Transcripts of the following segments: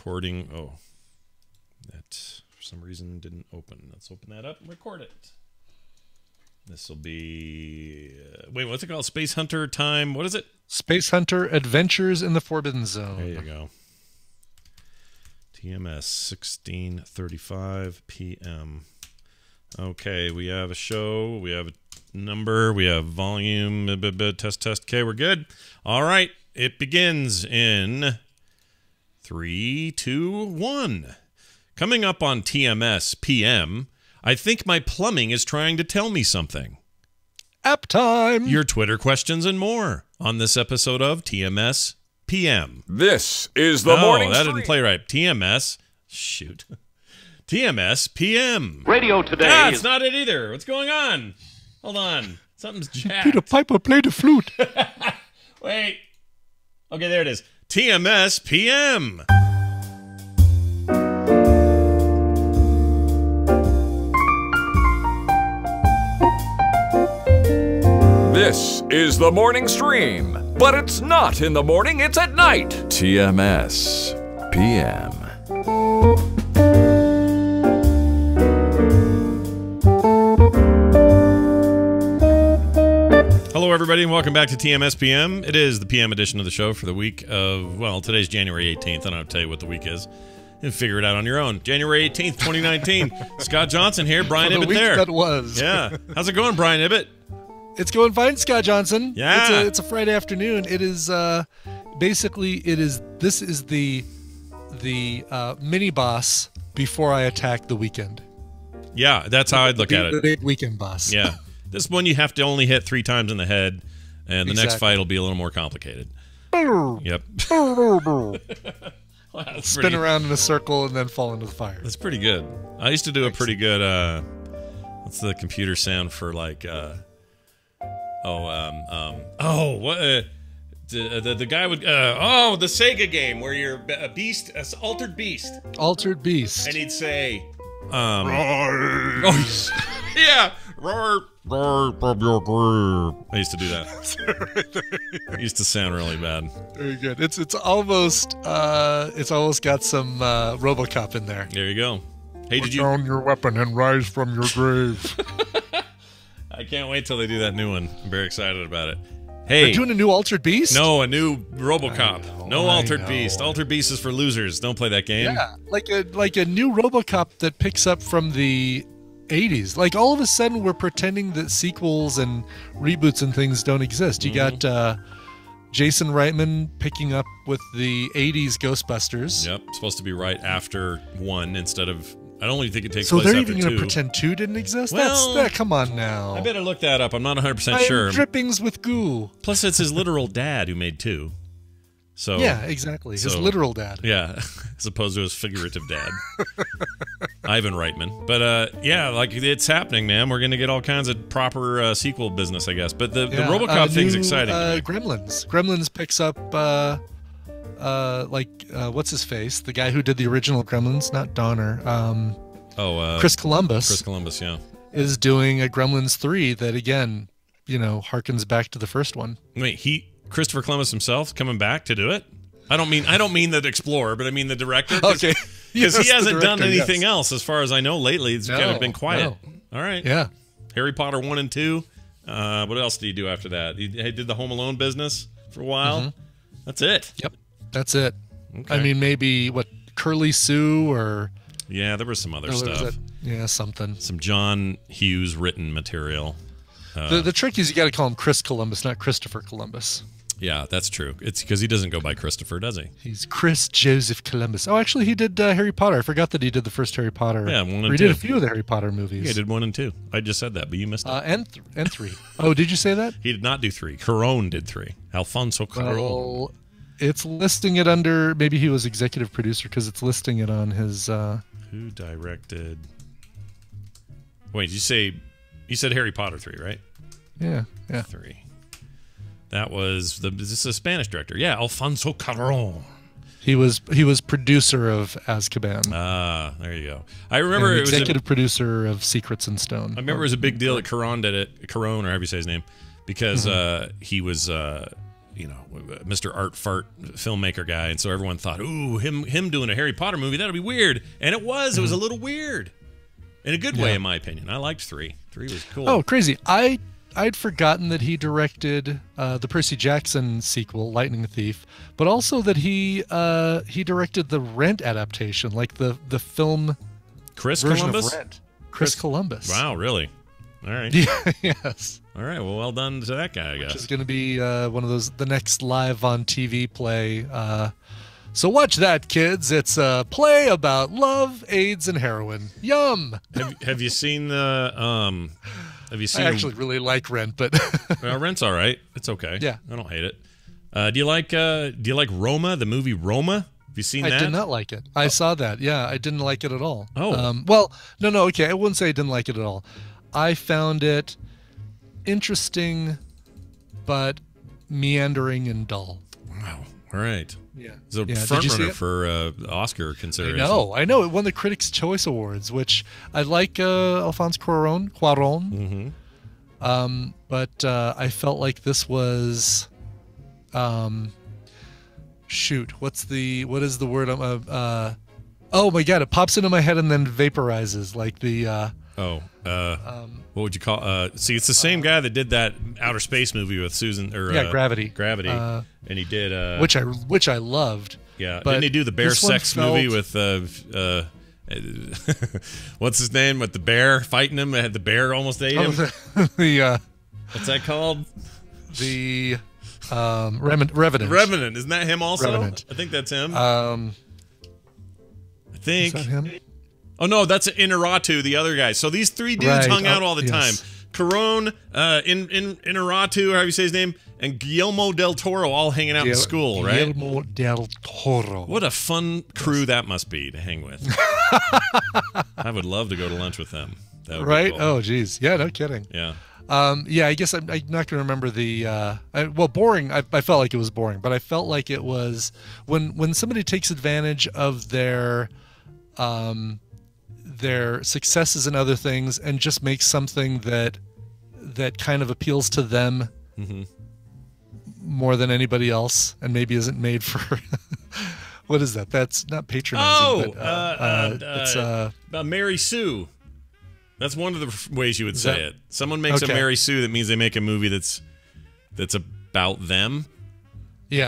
recording. Oh, that for some reason didn't open. Let's open that up and record it. This will be... wait, what's it called? Space Hunter Time. What is it? Space Hunter Adventures in the Forbidden Zone. There you go. TMS 16:35 p.m. Okay, we have a show. We have a number. We have volume. Test. Okay, we're good. All right, it begins in 3, 2, 1. Coming up on TMS PM, I think my plumbing is trying to tell me something. App time! Your Twitter questions and more on this episode of TMS PM. This is the morning that stream. didn't play right. TMS. Shoot. TMS PM. Radio today. Ah, it's not it either. What's going on? Hold on. Something's jacked. Peter Piper played the flute. Wait. Okay, there it is. TMS PM. This is the morning stream, but it's not in the morning, it's at night. TMS PM. Hello, everybody, and welcome back to TMS PM. It is the PM edition of the show for the week of, well, today's January 18th. I don't have to tell you what the week is. And figure it out on your own. January 18th, 2019. Scott Johnson here, Brian Ibbett there. That was. Yeah. How's it going, Brian Ibbett? It's going fine, Scott Johnson. Yeah. It's a Friday afternoon. It is basically this is the mini boss before I attack the weekend. Yeah, that's how I'd look at The it. big weekend boss. Yeah. This one you have to only hit 3 times in the head, and the next fight will be a little more complicated. Yep. Wow, Spin around in a circle and then fall into the fire. That's pretty good. I used to do a pretty good what's the computer sound for like the guy would the Sega game where you're a beast, an altered beast. Altered beast. And he'd say yeah. Roar, roar, I used to do that. It used to sound really bad. Very good. It's almost got some RoboCop in there. There you go. Hey, Put down your weapon and rise from your grave. I can't wait till they do that new one. I'm very excited about it. Hey, they're doing a new Altered Beast? No, a new RoboCop. No Altered Beast. Altered Beast is for losers. Don't play that game. Yeah, like a new RoboCop that picks up from the 80s. Like all of a sudden we're pretending that sequels and reboots and things don't exist. You got Jason Reitman picking up with the 80s Ghostbusters. Yep, it's supposed to be right after 1 instead of... I don't even think it takes so place they're after even 2. going to pretend 2 didn't exist? Well, come on now. I better look that up. I'm not 100% sure. Drippings with goo. Plus, it's his literal dad who made 2. So yeah, exactly. His literal dad. Yeah, as opposed to his figurative dad. Ivan Reitman. But, yeah, like, it's happening, man. We're going to get all kinds of proper sequel business, I guess. But the RoboCop thing's exciting. Gremlins. Gremlins picks up, what's his face? The guy who did the original Gremlins, not Donner. Chris Columbus. Chris Columbus, yeah. Is doing a Gremlins 3 that, again, harkens back to the first one. Wait, Christopher Columbus himself coming back to do it? I don't mean the explorer, but I mean the director. Okay. Because he hasn't done anything else, as far as I know, lately. It's kind of been quiet. No. All right. Yeah. Harry Potter 1 and 2. What else did he do after that? He did the Home Alone business for a while. Mm-hmm. That's it. Yep. That's it. Okay. I mean, maybe, Curly Sue or... Yeah, there was some other stuff. Yeah, something. Some John Hughes written material. The trick is you got to call him Chris Columbus, not Christopher Columbus. Yeah, that's true. It's because he doesn't go by Christopher, does he? He's Chris Joseph Columbus. Oh, actually, he did Harry Potter. I forgot that he did the first Harry Potter. Yeah, 1 and 2. He did a few of the Harry Potter movies. Yeah, he did 1 and 2. I just said that, but you missed it. And 3. Oh, did you say that? He did not do 3. Cuarón did 3. Alfonso Cuarón. Well, it's listing it under... Maybe he was executive producer because it's listing it on his... Who directed... Wait, you said Harry Potter 3, right? Yeah. 3. That was this is a Spanish director. Yeah, Alfonso Cuarón. He was producer of Azkaban. Ah, there you go. I remember it was executive producer of Secrets in Stone. I remember it was a big deal that Cuarón did it. Cuarón, or however you say his name, because he Mr. Art Fart filmmaker guy, and so everyone thought, ooh, him doing a Harry Potter movie, that'll be weird. And it was. It was a little weird. In a good way, in my opinion. I liked 3. 3 was cool. Oh, crazy. I'd forgotten that he directed the Percy Jackson sequel, Lightning Thief, but also that he directed the Rent adaptation, like the film Chris version Columbus? of Rent. Chris Columbus. Wow, really? All right. Yeah, yes. All right, well done to that guy, I guess. Which is going to be one of the next live on TV play. So watch that, kids. It's a play about love, AIDS, and heroin. Yum! Have you seen the... Have you seen? I actually really like Rent, but well, Rent's all right. It's okay. Yeah, I don't hate it. Do you like Roma? The movie Roma? Have you seen that? I did not like it. I saw that. Yeah, I didn't like it at all. Oh, well, no. Okay, I wouldn't say I didn't like it at all. I found it interesting, but meandering and dull. Wow. All right. Yeah. It's a front runner for Oscar consideration. I know. It won the Critics' Choice Awards, which I like Alphonse Cuarón. Mm-hmm. But I felt like this was, what is the word? Oh my God! It pops into my head and then vaporizes, like the. What would you call? See, it's the same guy that did that outer space movie with Susan. Gravity. Gravity, and he did which I loved. Yeah, but didn't he do the bear sex movie with what's his name, with the bear fighting him? The bear almost ate him. What's that called? The Revenant. Revenant, isn't that him also? Revenant. I think that's him. I think. Is that him? Oh no, that's Inarritu, the other guy. So these 3 dudes hung out all the time. Cuarón, Inarritu, however you say his name, and Guillermo del Toro all hanging out in school, right? Guillermo del Toro. What a fun crew that must be to hang with. I would love to go to lunch with them. That would be cool. Oh, geez. Yeah, no kidding. Yeah. I guess I'm not going to remember the boring. I felt like it was boring, but I felt like it was when somebody takes advantage of their successes and other things and just makes something that kind of appeals to them more than anybody else, and maybe isn't made for what is that? That's not patronizing. It's Mary Sue. That's one of the ways you would say it. Someone makes a Mary Sue, that means they make a movie that's about them. Yeah.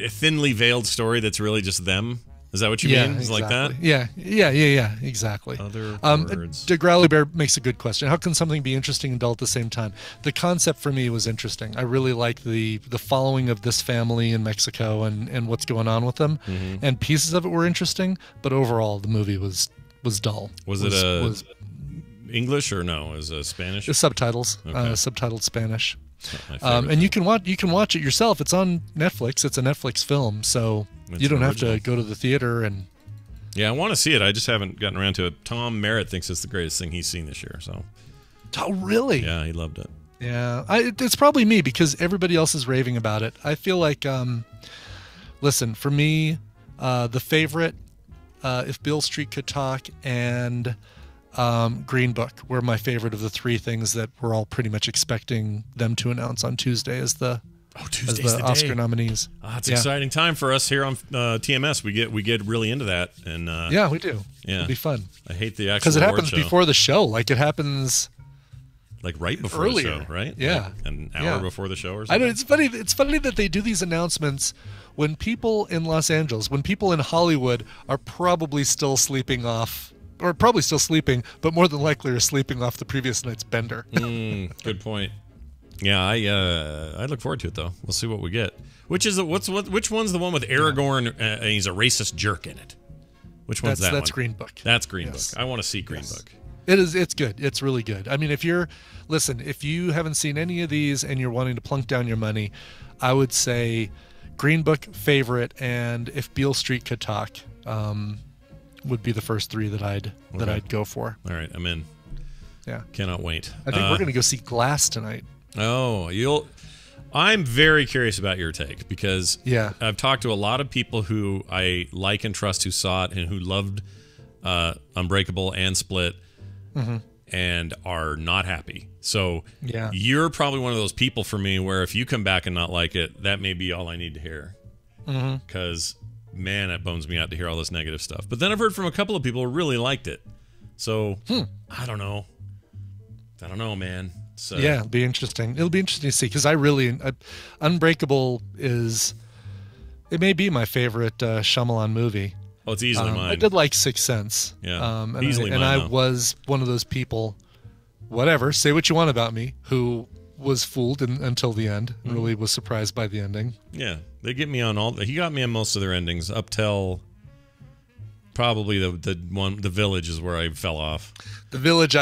A thinly veiled story that's really just them. Is that what you mean? Exactly. Like that? Yeah, exactly. Other words. De Growly Bear makes a good question. How can something be interesting and dull at the same time? The concept for me was interesting. I really liked the following of this family in Mexico and what's going on with them. Mm-hmm. And pieces of it were interesting, but overall the movie was dull. Was it English or no? Is it Spanish? The subtitles, Okay. Subtitled Spanish. And you can watch it yourself. It's on Netflix. It's a Netflix film, so you don't have to go to the theater. And yeah, I want to see it. I just haven't gotten around to it. Tom Merritt thinks it's the greatest thing he's seen this year. So. Oh, really? Yeah, he loved it. Yeah, it's probably me because everybody else is raving about it. I feel like, listen, for me, the favorite, If Beale Street Could Talk, and Green Book were my favorite of the 3 things that we're all pretty much expecting them to announce on Tuesday as the Oscar nominees. It's an exciting time for us here on TMS. We get really into that, and yeah, we do. Yeah, it'll be fun. I hate the actual because it happens show. Before the show. Like it happens like right before earlier. the show, right? Yeah, like an hour before the show or something. I know it's funny. It's funny that they do these announcements when people in Los Angeles, when people in Hollywood are probably still sleeping off. Or probably still sleeping, but more than likely are sleeping off the previous night's bender. Good point. Yeah, I look forward to it though. We'll see what we get. Which one's the one with Aragorn? And he's a racist jerk in it. Which one's that one? That's Green Book. That's Green Book. I want to see Green Book. It is. It's good. It's really good. I mean, if you haven't seen any of these and you're wanting to plunk down your money, I would say Green Book favorite, and If Beale Street Could Talk. Would be the first 3 that I'd go for. All right, I'm in. Yeah, cannot wait. I think we're going to go see Glass tonight. Oh, I'm very curious about your take because I've talked to a lot of people who I like and trust who saw it and who loved Unbreakable and Split. Mm-hmm. and are not happy. So Yeah. you're probably one of those people for me where if you come back and not like it, that may be all I need to hear. Because, man, it bums me out to hear all this negative stuff. But then I've heard from a couple of people who really liked it. So, I don't know. I don't know, man. So, Yeah, it'll be interesting. It'll be interesting to see because Unbreakable is, it may be my favorite Shyamalan movie. Oh, it's easily mine. I did like Sixth Sense. Yeah, and easily I, and mine, I though. was one of those people, whatever, say what you want about me, who was fooled until the end and really was surprised by the ending. Yeah, they get me on all. He got me on most of their endings up till probably the Village is where I fell off. The Village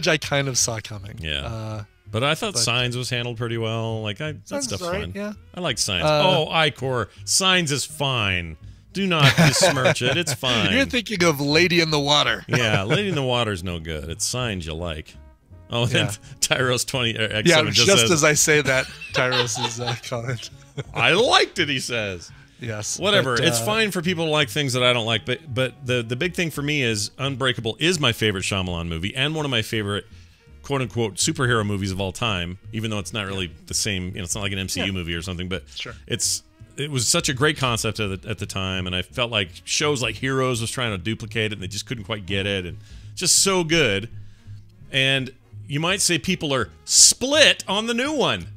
I kind of saw coming. Yeah. But I thought Signs was handled pretty well. Like that stuff's all right, fine. yeah. I like Signs. Icor, Signs is fine. Do not besmirch it. It's fine. You're thinking of Lady in the Water. Yeah, Lady in the Water's no good. It's Signs you like. Oh, then Yeah. Tyros 20 X7 Yeah, just just says, as I say that, Tyros's comment. I liked it. He says. Yes. Whatever. but, It's fine for people to like things that I don't like, but the big thing for me is Unbreakable is my favorite Shyamalan movie and one of my favorite quote unquote superhero movies of all time, even though it's not really the same, it's not like an MCU movie or something, but Sure. it was such a great concept at the time, and I felt like shows like Heroes was trying to duplicate it and they just couldn't quite get it, and just so good. And you might say people are split on the new one.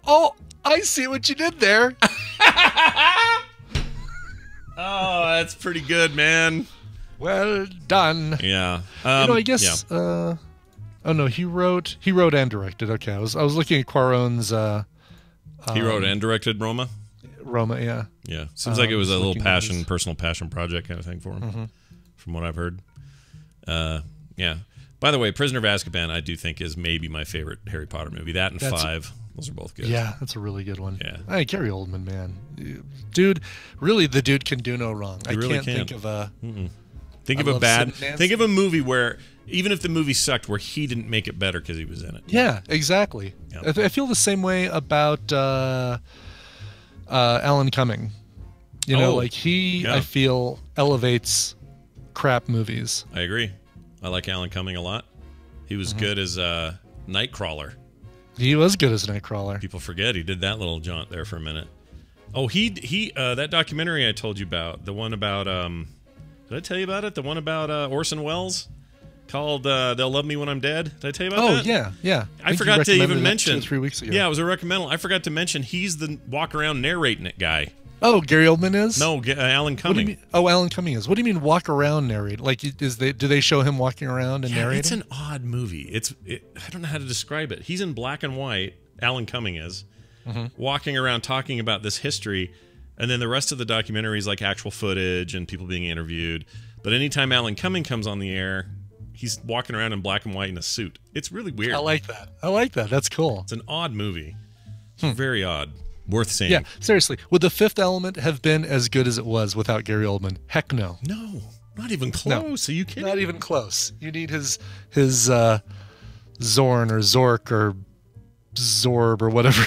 Oh, I see what you did there. Oh, that's pretty good, man. Well done. Yeah. I guess. Yeah. Oh no, he wrote and directed. Okay, I was looking at Cuarón's. He wrote and directed Roma. Roma, yeah. Yeah, seems like it was a just little looking at his- personal passion project kind of thing for him, from what I've heard. Yeah. By the way, Prisoner of Azkaban, I do think is maybe my favorite Harry Potter movie. That and Five, those are both good. Yeah, that's a really good one. Yeah. Hey, Gary Oldman, man, dude, really, the dude can do no wrong. I really can't can. think of a. Think I of a love bad. Sid and Think of a movie where even if the movie sucked, where he didn't make it better because he was in it. Yeah, exactly. Yeah. I feel the same way about Alan Cumming. Yeah. I feel elevates crap movies. I agree. I like Alan Cumming a lot. He was good as Nightcrawler. He was good as Nightcrawler. People forget he did that little jaunt there for a minute. Oh, he that documentary I told you about, the one about did I tell you about it? The one about Orson Welles called "They'll Love Me When I'm Dead." Did I tell you about that? Oh yeah. I forgot to even that mention 2 or 3 weeks ago. Yeah, it was a recommendal. I forgot to mention he's the walk around narrating it guy. Oh, Gary Oldman is? No, Alan What do you Cumming. mean? Oh, Alan Cumming is. What do you mean walk around narrate? Like, do they show him walking around and Yeah, narrating? it's an odd movie. I don't know how to describe it. He's in black and white. Alan Cumming is walking around talking about this history, and then the rest of the documentary is like actual footage and people being interviewed. But anytime Alan Cumming comes on the air, he's walking around in black and white in a suit. It's really weird. I like that. That's cool. It's an odd movie. It's very odd. Worth seeing. Yeah, seriously. Would The Fifth Element have been as good as it was without Gary Oldman? Heck no. No, not even close. Are you kidding? Not even close. You need his Zorn or Zork or Zorb or whatever.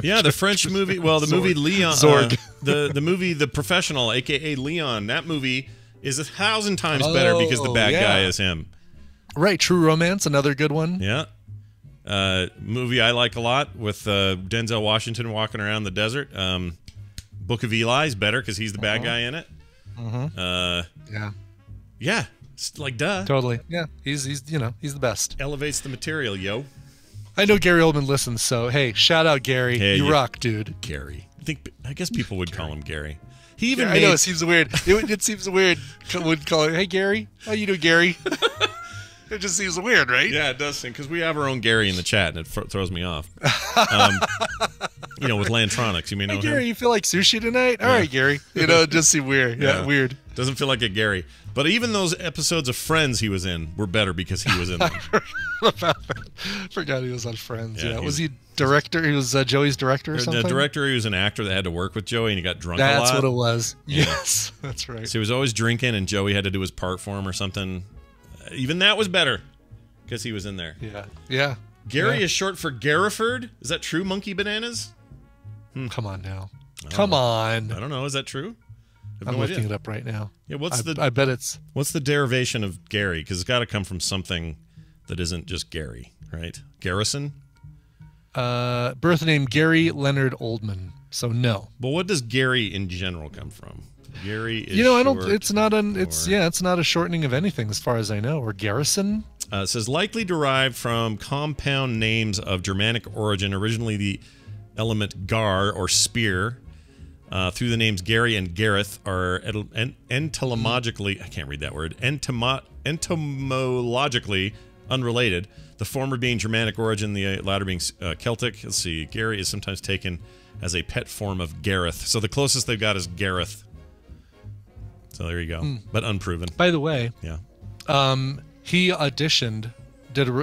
Yeah, the French movie. Well, the movie Leon. Zorg. The movie The Professional, aka Leon. That movie is 1,000 times better because the bad guy is him. Right. True Romance, another good one. Yeah. Movie I like a lot with Denzel Washington walking around the desert. Book of Eli is better because he's the bad guy in it. Yeah. Yeah, it's like duh. Totally. Yeah. He's the best. Elevates the material, yo. I know Gary Oldman listens, so hey, shout out Gary. Hey, you rock, dude. Gary. I guess people would call him Gary. He even Yeah, I know it seems weird. It seems weird. Would call him, hey Gary, how you doing, Gary? It just seems weird, right? Yeah, it does seem, because we have our own Gary in the chat, and it throws me off. With Lantronics, you may know Hey Gary, him. you feel like sushi tonight? All right, Gary. It just seems weird. Yeah, weird. Doesn't feel like a Gary. But even those episodes of Friends he was in were better because he was in them. Forgot he was on Friends. Yeah, Yeah, he was he director? He was Joey's director or something. The director, he was an actor that had to work with Joey, and he got drunk a lot. That's what it was. Yeah. Yes, that's right. So he was always drinking, and Joey had to do his part for him or something. Even that was better because he was in there. Yeah. Gary is short for Gariford. Is that true, Monkey Bananas? Come on now. Come on. I don't know. Is that true? I have I'm no looking idea. it up right now. Yeah, I bet it's. what's the derivation of Gary? Because it's got to come from something that isn't just Gary, right? Garrison? Birth name Gary Leonard Oldman. So no. But what does Gary in general come from? Gary is I don't. It's not an. It's It's not a shortening of anything as far as I know. Or Garrison. It says likely derived from compound names of Germanic origin, originally the element gar or spear. Through the names Gary and Gareth are etymologically, I can't read that word, entomologically unrelated. The former being Germanic origin, the latter being Celtic. Let's see, Gary is sometimes taken as a pet form of Gareth. So the closest they've got is Gareth. So there you go, but unproven. By the way, yeah, he auditioned,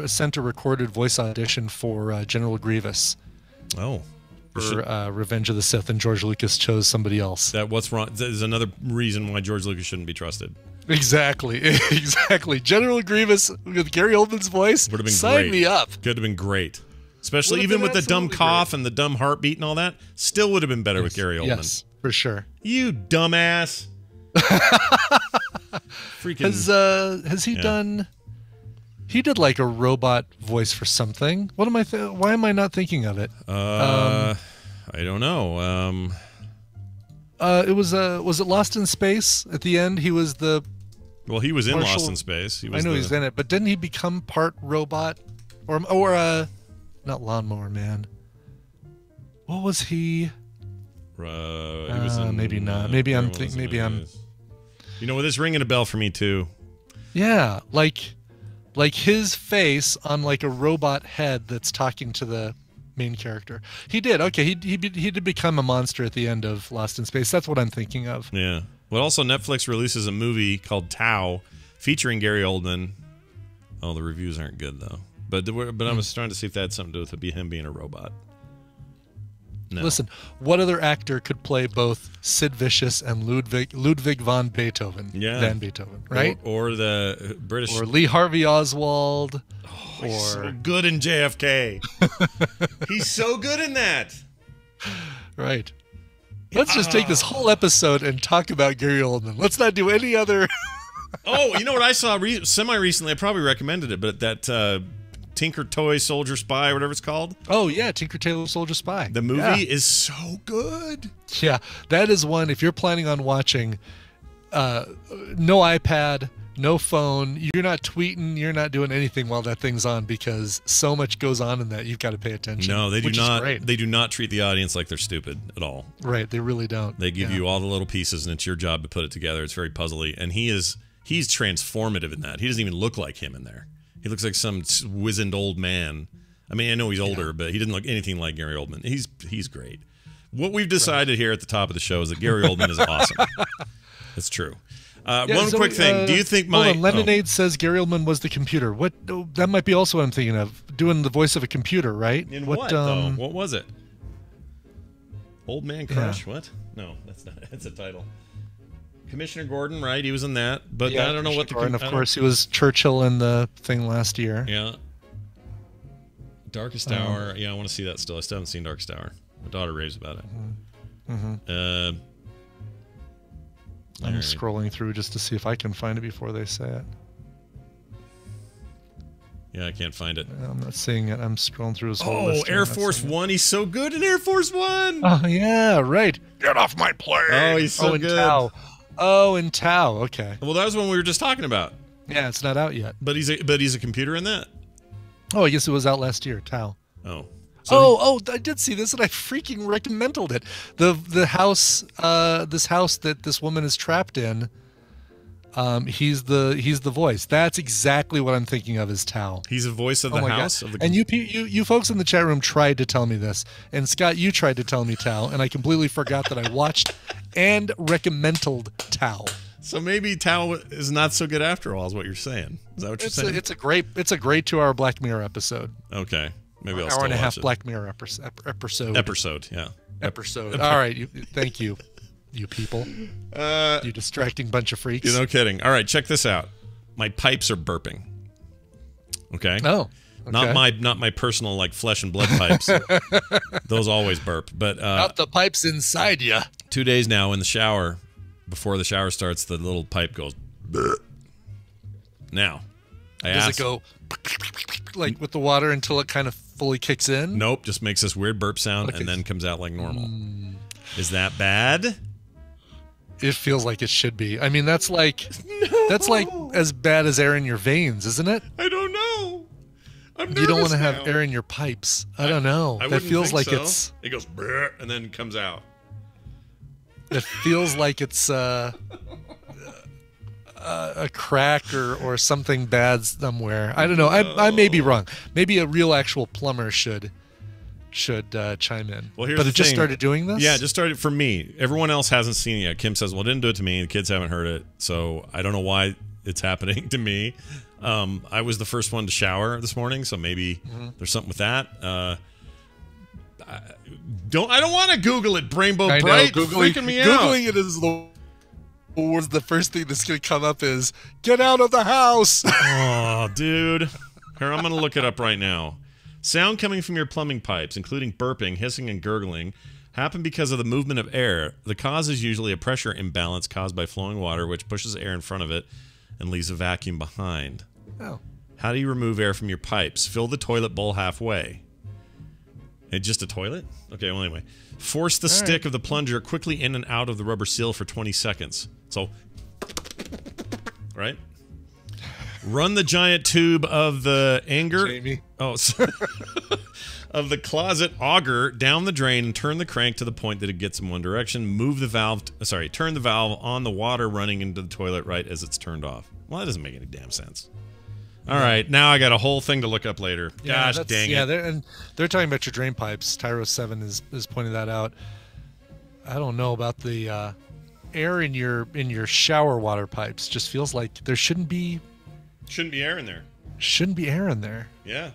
sent a recorded voice audition for General Grievous. Oh. For Revenge of the Sith, and George Lucas chose somebody else. What's wrong? There's another reason why George Lucas shouldn't be trusted. Exactly. General Grievous with Gary Oldman's voice. Would have been Sign great. me up. Could have been great. Especially even with the dumb cough and the dumb heartbeat and all that. Still would have been better with Gary Oldman. Yes, for sure. You dumbass. Freaking. Has he done? He did like a robot voice for something. What am I? Why am I not thinking of it? I don't know. It was it Lost in Space? At the end, he was the. Well, he was in Lost in Space. I know he's in it, but didn't he become part robot, or not Lawnmower Man? What was he? He was in, maybe not. Maybe I'm. You know, with this ringing a bell for me too. Yeah, like his face on like a robot head that's talking to the main character. He did. Okay, he did become a monster at the end of Lost in Space. That's what I'm thinking of. Yeah. Well, also Netflix releases a movie called Tau featuring Gary Oldman. Oh, the reviews aren't good though. But I was trying to see if that had something to do with him being a robot. No. Listen, what other actor could play both Sid Vicious and Ludwig van Beethoven? Yeah. Van Beethoven, right? Or the British. Or Lee Harvey Oswald. Oh, he's so good in JFK. He's so good in that. Right. Let's just take this whole episode and talk about Gary Oldman. Let's not do any other. Oh, you know what I saw semi-recently? I probably recommended it, but that Tinker Toy Soldier Spy, or whatever it's called. Oh, yeah, Tinker Tailor Soldier Spy. The movie is so good. Yeah, that is one, if you're planning on watching, no iPad, no phone, you're not tweeting, you're not doing anything while that thing's on, because so much goes on in that, you've got to pay attention. No, they do not. Great. They do not treat the audience like they're stupid at all. Right, they really don't. They give you all the little pieces, and it's your job to put it together. It's very puzzly, and he's transformative in that. He doesn't even look like him in there. He looks like some wizened old man. I mean, I know he's older, but he didn't look anything like Gary Oldman. He's great. What we've decided here at the top of the show is that Gary Oldman is awesome. It's true. One quick thing. Do you think Lemonade says Gary Oldman was the computer. What? That might be also what I'm thinking of. Doing the voice of a computer, right? In what though? What was it? Old Man Crush? Yeah. What? No, that's not. That's a title. Commissioner Gordon, right? He was in that, but I don't know what the. And of course, he was Churchill in the thing last year. Yeah. Darkest Hour. Yeah, I want to see that still. I still haven't seen Darkest Hour. My daughter raves about it. I'm scrolling through just to see if I can find it before they say it. Yeah, I can't find it. I'm not seeing it. I'm scrolling through his whole list. Oh, Air Force One. He's so good in Air Force One. Oh, yeah, right. Get off my plane. Oh, he's so good. Tau. Oh, in Tau. Okay. Well, that was one we were just talking about. Yeah, it's not out yet. But he's a computer in that. Oh, I guess it was out last year. Tau. Oh. So I did see this, and I freaking recommended it. The house, this house that this woman is trapped in. He's the voice. That's exactly what I'm thinking of as Tau. He's the voice of the house. And you folks in the chat room tried to tell me this, and Scott, you tried to tell me Tau, and I completely forgot that I watched and recommended Tau. So maybe Tau is not so good after all, is what you're saying. Is that what you're saying? It's a great 2-hour Black Mirror episode. Okay, maybe I'll hour and a half it. Black Mirror episode. Yeah. Episode. All right, thank you. You people. You distracting bunch of freaks. You're no kidding. All right, check this out. My pipes are burping. Okay? Oh. Okay. Not my personal like flesh and blood pipes. Those always burp. But not the pipes inside you. 2 days now in the shower, before the shower starts, the little pipe goes. Bleh. Now, Does it go? like with the water until it kind of fully kicks in? Nope, just makes this weird burp sound and then comes out like normal. Is that bad? It feels like it should be. I mean, that's like as bad as air in your veins, isn't it? I don't know. I'm nervous. You don't want to now. have air in your pipes. I don't know. I That feels like so. It goes brrr, and then comes out. it feels like it's a crack or something bad somewhere. I don't know. I may be wrong. Maybe a real actual plumber should chime in. Well, here's but the it just thing. started doing this? Yeah, it just started for me. Everyone else hasn't seen it yet. Kim says, well, it didn't do it to me. The kids haven't heard it. So I don't know why it's happening to me. I was the first one to shower this morning, so maybe there's something with that. I don't want to Google it, Brainbow I know, Bright. Freaking me out. Googling it is the first thing that's going to come up is, get out of the house! Oh, dude. Here, I'm going to look it up right now. Sound coming from your plumbing pipes, including burping, hissing, and gurgling, happen because of the movement of air. The cause is usually a pressure imbalance caused by flowing water, which pushes air in front of it and leaves a vacuum behind. Oh. How do you remove air from your pipes? Fill the toilet bowl halfway. And just a toilet? Okay, well, anyway. Force the stick of the plunger quickly in and out of the rubber seal for 20 seconds. So, right? Run the giant tube of the Jamie. of the closet auger down the drain and turn the crank to the point that it gets in one direction. Move the valve. Turn the valve on the water running into the toilet right as it's turned off. Well, that doesn't make any damn sense. All right, now I got a whole thing to look up later. Yeah, Gosh dang it. Yeah, they're talking about your drain pipes. Tyro7 is pointing that out. I don't know about the air in your shower water pipes. Just feels like there shouldn't be air in there. Shouldn't be air in there. Yeah.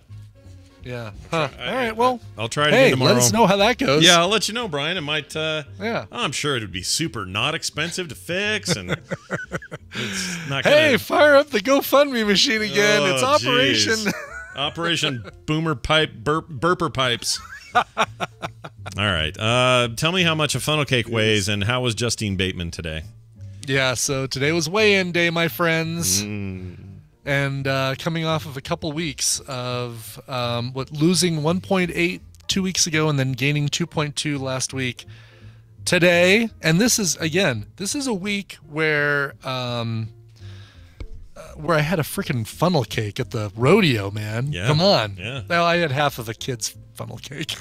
Yeah. Huh. All right. Well, I'll try it again tomorrow. Let us know how that goes. Yeah, I'll let you know, Brian. It might. Yeah. I'm sure it would be super not expensive to fix, and it's not. Gonna... Hey, fire up the GoFundMe machine again. Oh, it's Operation. Operation Boomer Pipe Burper Pipes. All right. Tell me how much a funnel cake weighs, and how was Justine Bateman today? Yeah. So today was weigh-in day, my friends. And coming off of a couple weeks of losing 1.8 2 weeks ago and then gaining 2.2 last week. Today, and this is a week where I had a freaking funnel cake at the rodeo, man. Yeah. Come on. Yeah. Now I had half of a kid's funnel cake,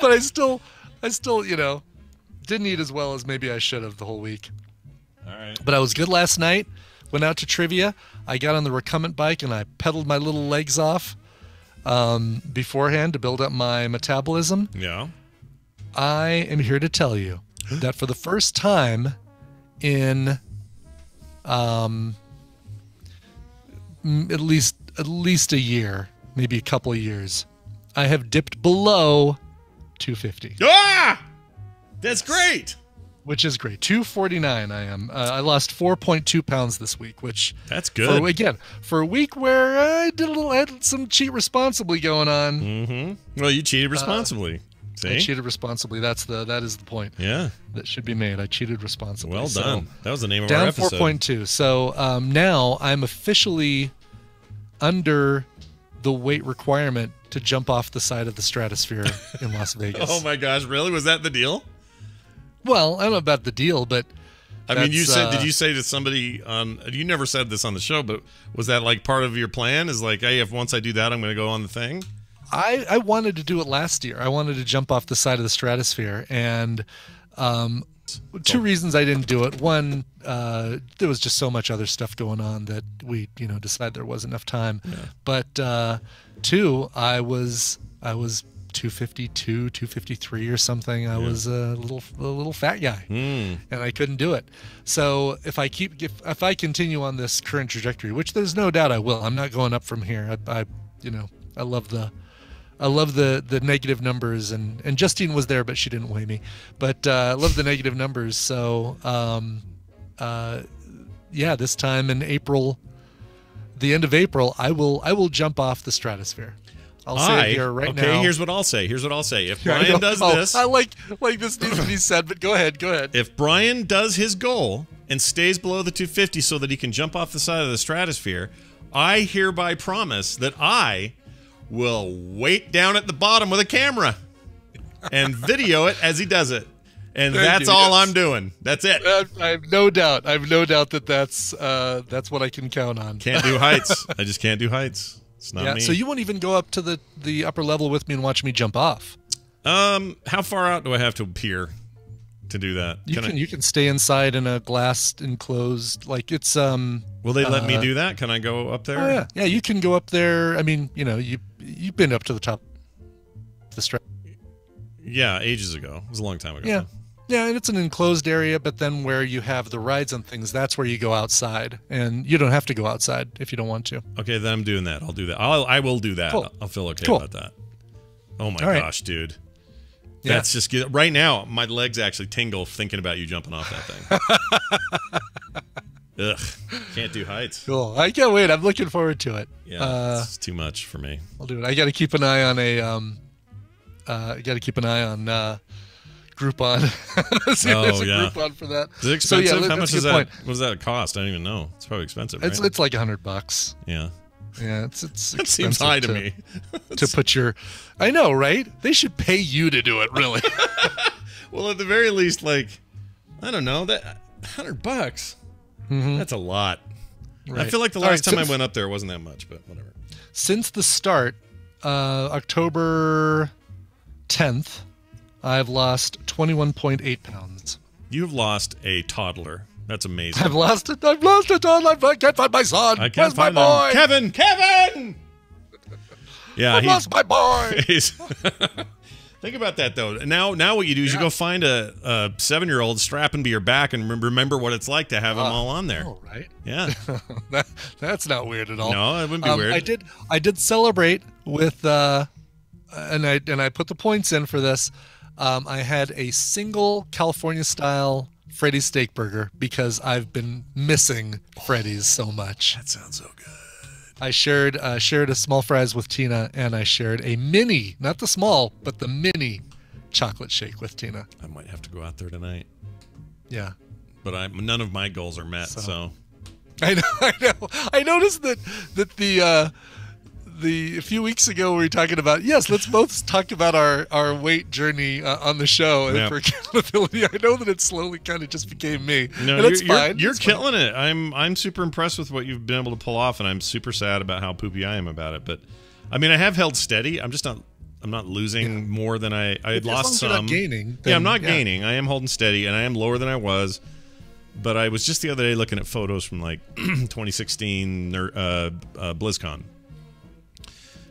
but I still, didn't eat as well as maybe I should have the whole week. All right. But I was good last night. Went out to trivia. I got on the recumbent bike and I pedaled my little legs off beforehand to build up my metabolism. Yeah. I am here to tell you that for the first time in at least a year, maybe a couple of years, I have dipped below 250. Ah! That's great. Which is great. 249 I am. I lost 4.2 pounds this week, which... That's good. For a week where I had some cheat responsibly going on. Mm-hmm. Well, you cheated responsibly. See? I cheated responsibly. That is the point. Yeah. That should be made. I cheated responsibly. Well done. That was the name of down our episode. Down 4.2. So now I'm officially under the weight requirement to jump off the side of the stratosphere in Las Vegas. Oh my gosh, really? Was that the deal? Well, I don't know about the deal, but I mean, you said, did you say to somebody you never said this on the show, but was that like part of your plan? Is like, hey, if once I do that, I'm going to go on the thing? I wanted to do it last year. I wanted to jump off the side of the stratosphere, and two reasons I didn't do it. One, there was just so much other stuff going on that we, decided there wasn't enough time. Yeah. But two, I was 252, 253 or something. I was a little fat guy, and I couldn't do it. So if I continue on this current trajectory, which there's no doubt I will, I'm not going up from here. I love the negative numbers, and Justine was there, but she didn't weigh me. But I love the negative numbers. So this time in April, the end of April, I will jump off the stratosphere. I'll say it here right now. Okay, here's what I'll say. If Brian does this... I like this needs to be said, but go ahead. If Brian does his goal and stays below the 250 so that he can jump off the side of the stratosphere, I hereby promise that I will wait down at the bottom with a camera and video it as he does it. And that's all I'm doing. That's it. I have no doubt. I have no doubt that that's what I can count on. Can't do heights. I just can't do heights. It's not me. So you won't even go up to the upper level with me and watch me jump off. How far out do I have to appear to do that? You can stay inside in a glass enclosed, like it's Will they let me do that? Can I go up there? Oh yeah, you can go up there. I mean, you've been up to the top of the strap. Yeah, ages ago. It was a long time ago. Yeah. Yeah, and it's an enclosed area, but then where you have the rides and things, that's where you go outside. And you don't have to go outside if you don't want to. Okay, then I'm doing that. I'll do that. I will do that. Cool. I'll feel okay Cool. about that. Oh my right. gosh, dude. Yeah. That's just good. Right now, my legs actually tingle thinking about you jumping off that thing. Ugh. Can't do heights. Cool. I can't wait. I'm looking forward to it. Yeah, it's too much for me. I'll do it. I got to keep an eye on Groupon. See, there's a Groupon for that. Is it expensive? So, yeah, how much is that? Point. What does that cost? I don't even know. It's probably expensive, right? It's like $100. Yeah. Yeah, it's That seems high to me. To put your, I know, right? They should pay you to do it, really. Well, at the very least, like, I don't know, that $100. Mm-hmm. That's a lot. Right. I feel like the last time I went up there wasn't that much, but whatever. Since the start, October 10th, I've lost 21.8 pounds. You've lost a toddler. That's amazing. I've lost it. I can't find my son. I can't Where's my find boy? him. Kevin! Yeah, I lost my boy. Think about that, though. Now what you do is you go find a 7-year-old, strap him to your back, and rember what it's like to have them all on there. Oh, right. Yeah. That's not weird at all. No, it wouldn't be weird. I did celebrate with, and I put the points in for this. I had a single California-style Freddy's steak burger because I've been missing Freddy's so much. That sounds so good. I shared a small fries with Tina, and I shared a mini, not the small, but the mini chocolate shake with Tina. I might have to go out there tonight. Yeah. But none of my goals are met, so. I know. I noticed that a few weeks ago we were talking about, yes, let's both talk about our weight journey on the show and for accountability. I know that it slowly kind of just became me. No, and it's fine. You're killing it. I'm super impressed with what you've been able to pull off, and I'm super sad about how poopy I am about it. But I mean, I have held steady. I'm not losing more than I had lost some. You're not gaining. Then, I'm not gaining. I am holding steady, and I am lower than I was. But I was just the other day looking at photos from like 2016 BlizzCon.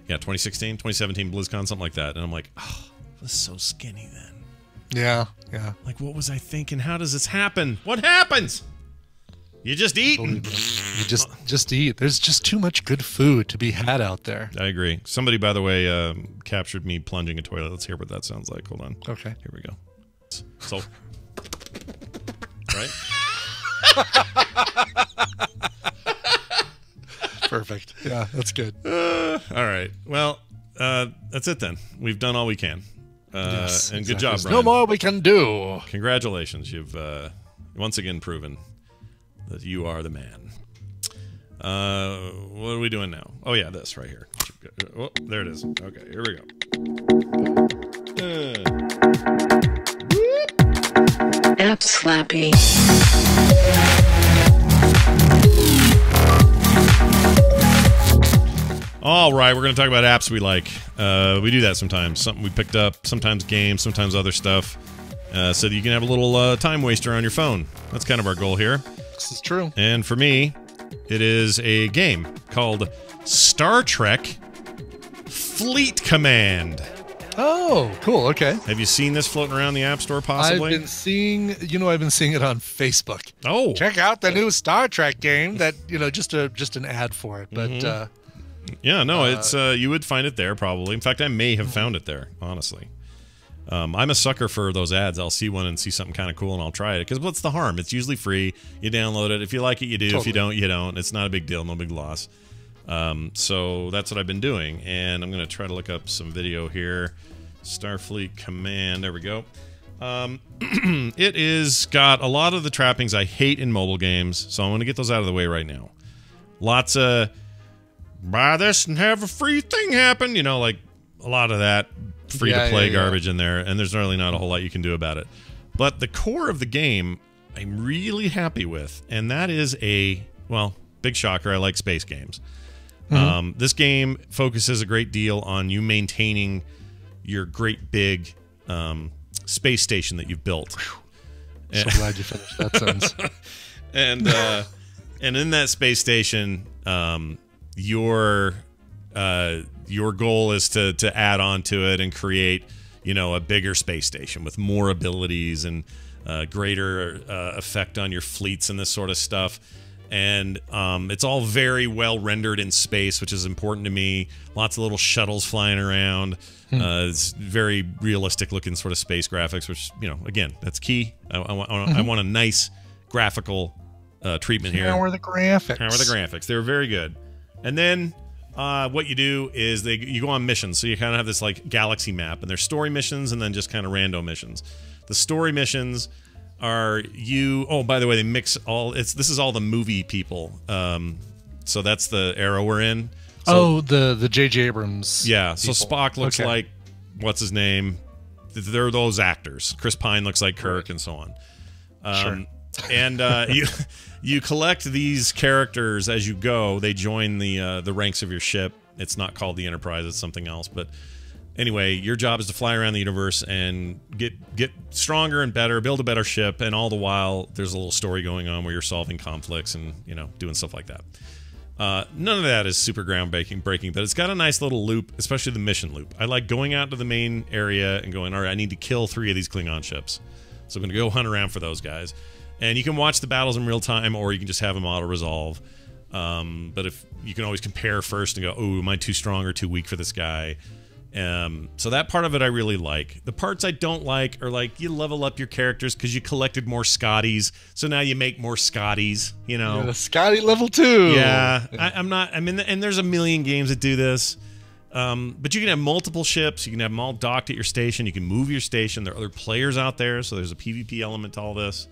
Yeah, 2016, 2017 BlizzCon, something like that. And I'm like, oh, I was so skinny then. Yeah. Like, what was I thinking? How does this happen? What happens? You just eat. You just eat. There's just too much good food to be had out there. I agree. Somebody, by the way, captured me plunging a toilet. Let's hear what that sounds like. Hold on. Okay. Here we go. So, right? Perfect. Yeah, that's good. All right. Well, that's it then. We've done all we can. Yes, and exactly. good job, There's Brian. no more we can do. Congratulations. You've once again proven that you are the man. What are we doing now? Oh, yeah, this right here. Oh, there it is. Okay, here we go. App Slappy. All right, we're going to talk about apps we like. We do that sometimes. Something we picked up, sometimes games, sometimes other stuff, so that you can have a little time waster on your phone. That's kind of our goal here. This is true. And for me, it is a game called Star Trek Fleet Command. Oh, cool. Okay. Have you seen this floating around the App Store, possibly? I've been seeing it on Facebook. Oh. Check out the new Star Trek game that, just an ad for it. But, yeah, no, it's you would find it there probably. In fact, I may have found it there, honestly. I'm a sucker for those ads. I'll see one and see something kind of cool, and I'll try it. Because what's the harm? It's usually free. You download it. If you like it, you do. Totally. If you don't, you don't. It's not a big deal. No big loss. So that's what I've been doing. And I'm going to try to look up some video here. Starfleet Command. There we go. It is got a lot of the trappings I hate in mobile games. So I'm going to get those out of the way right now. Lots of buy this and have a free thing happen. You know, like a lot of that free-to-play garbage in there, and there's really not a whole lot you can do about it. But the core of the game, I'm really happy with, and that is well, big shocker, I like space games. This game focuses a great deal on you maintaining your great big space station that you've built. So glad you finished that sentence. And in that space station, your goal is to add on to it and create, you know, a bigger space station with more abilities and greater effect on your fleets and this sort of stuff. And it's all very well rendered in space, which is important to me. Lots of little shuttles flying around. It's very realistic looking sort of space graphics, which, you know, again, that's key. I want a nice graphical treatment here. How are the graphics? How are the graphics? They're very good. And then what you do is you go on missions. So you kind of have this like galaxy map, and there's story missions and then just kind of rando missions. The story missions are oh, by the way, they mix this is all the movie people. So that's the era we're in. So, the J.J. Abrams. Yeah. People. So Spock looks like, what's his name? They're those actors. Chris Pine looks like Kirk, and so on. Sure. And you collect these characters as you go. They join the ranks of your ship. It's not called the Enterprise. It's something else. But anyway, your job is to fly around the universe and get stronger and better, build a better ship, and all the while there's a little story going on where you're solving conflicts and, you know, doing stuff like that. None of that is super groundbreaking, but it's got a nice little loop, especially the mission loop. I like going out to the main area and going, all right, I need to kill 3 of these Klingon ships. So I'm going to go hunt around for those guys. And you can watch the battles in real time, or you can just have them auto-resolve. But if you can always compare first and go, oh, am I too strong or too weak for this guy? So that part of it I really like. The parts I don't like are like you level up your characters because you collected more Scotties, so now you make more Scotties. You know, yeah, the Scotty level 2. Yeah, and there's a million games that do this. But you can have multiple ships. You can have them all docked at your station. You can move your station. There are other players out there, so there's a PvP element to all this.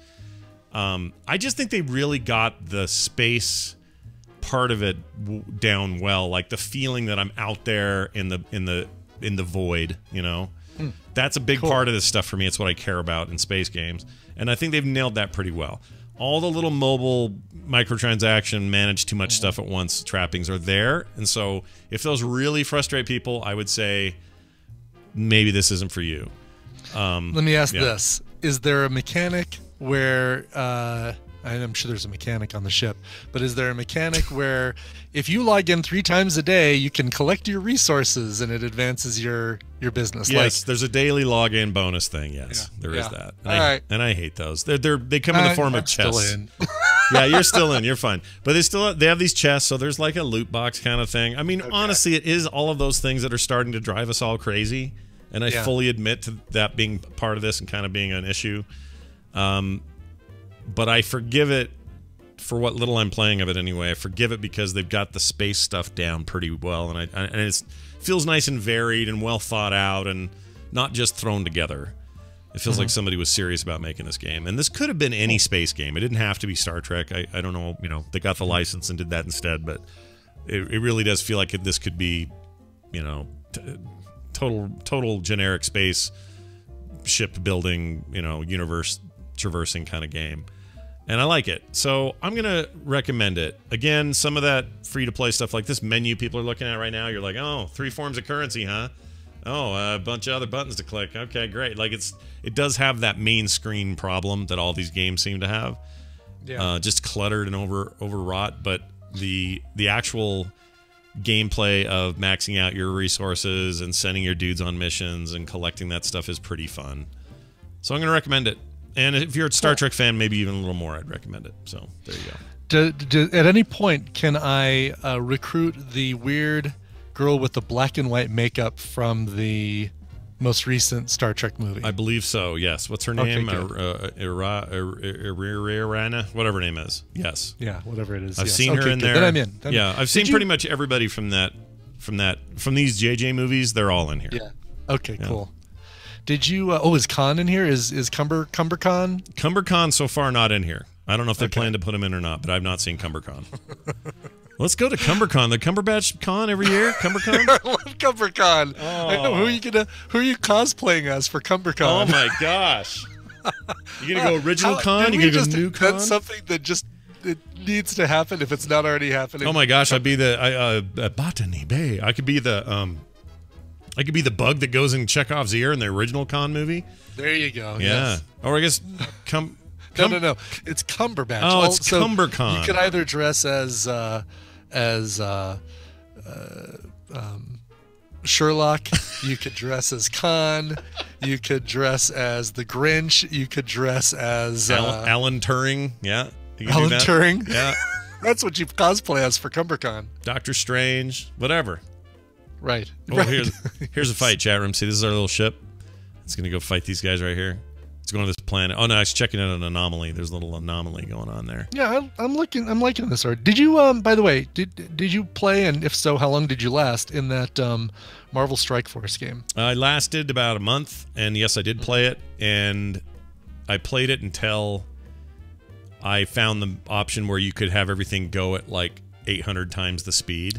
I just think they really got the space part of it down well, like the feeling that I'm out there in the void, you know. That's a big part of this stuff for me. It's what I care about in space games, and I think they've nailed that pretty well. All the little mobile microtransaction manage too much stuff at once trappings are there, and so if those really frustrate people, I would say maybe this isn't for you. Let me ask this: is there a mechanic where I'm sure there's a mechanic on the ship, but is there a mechanic where if you log in 3 times a day, you can collect your resources and it advances your business? Yes, there's a daily login bonus thing. Yes, there is that. And I hate those. They come in the form of chests. Still in. Yeah, you're still in. You're fine. But they have these chests, so there's like a loot box kind of thing. I mean, honestly, it is all of those things that are starting to drive us all crazy, and I fully admit to that being part of this and kind of being an issue. But I forgive it for what little I'm playing of it anyway. I forgive it because they've got the space stuff down pretty well, and it feels nice and varied and well thought out and not just thrown together. It feels like somebody was serious about making this game. And this could have been any space game. It didn't have to be Star Trek. I don't know, you know, they got the license and did that instead, but it really does feel like this could be, you know, total generic space ship building, you know, universe traversing kind of game. And I like it. So I'm going to recommend it. Again, some of that free-to-play stuff like this menu people are looking at right now, you're like, oh, 3 forms of currency, huh? Oh, a bunch of other buttons to click. Okay, great. Like it does have that main screen problem that all these games seem to have. Yeah. Just cluttered and overwrought, but the actual gameplay of maxing out your resources and sending your dudes on missions and collecting that stuff is pretty fun. So I'm going to recommend it. And if you're a Star Trek fan, maybe even a little more, I'd recommend it. So there you go. At any point, can I recruit the weird girl with the black and white makeup from the most recent Star Trek movie? I believe so, yes. What's her name? Irana? Whatever her name is. Yes. Yeah, whatever it is. I've seen her in there. Then I'm in. I've seen pretty much everybody from these JJ movies. They're all in here. Yeah. Okay, cool. Did you? Is Khan in here? Is Cumber Khan? Cumber Khan so far not in here. I don't know if they plan to put him in or not, but I've not seen Cumber Khan. Let's go to CumberCon. The Cumberbatch Con every year. CumberCon. I love CumberCon. I know who are you cosplaying as for CumberCon? Oh my gosh! You gonna go original con? You gonna go new con? That's something that just it needs to happen if it's not already happening. Oh my gosh! I'd be the Botany Bay. I could be the bug that goes in Chekhov's ear in the original con movie. There you go. Yeah. Yes. Or I guess No. It's Cumberbatch. Oh, it's CumberCon. You could either dress as Sherlock. You could dress as Khan. You could dress as the Grinch. You could dress as Alan Turing. Yeah. You can Alan do that. Turing. Yeah. That's what you cosplay as for CumberCon. Doctor Strange. Whatever. Right. Oh, right. Here's a fight, chat room. See, this is our little ship. It's gonna go fight these guys right here. It's going to this planet. Oh no, it's checking out an anomaly. There's a little anomaly going on there. Yeah, I'm liking this art. Did you by the way, did you play, and if so, how long did you last in that Marvel Strike Force game? I lasted about a month, and yes, I did play it, and I played it until I found the option where you could have everything go at like 800 times the speed.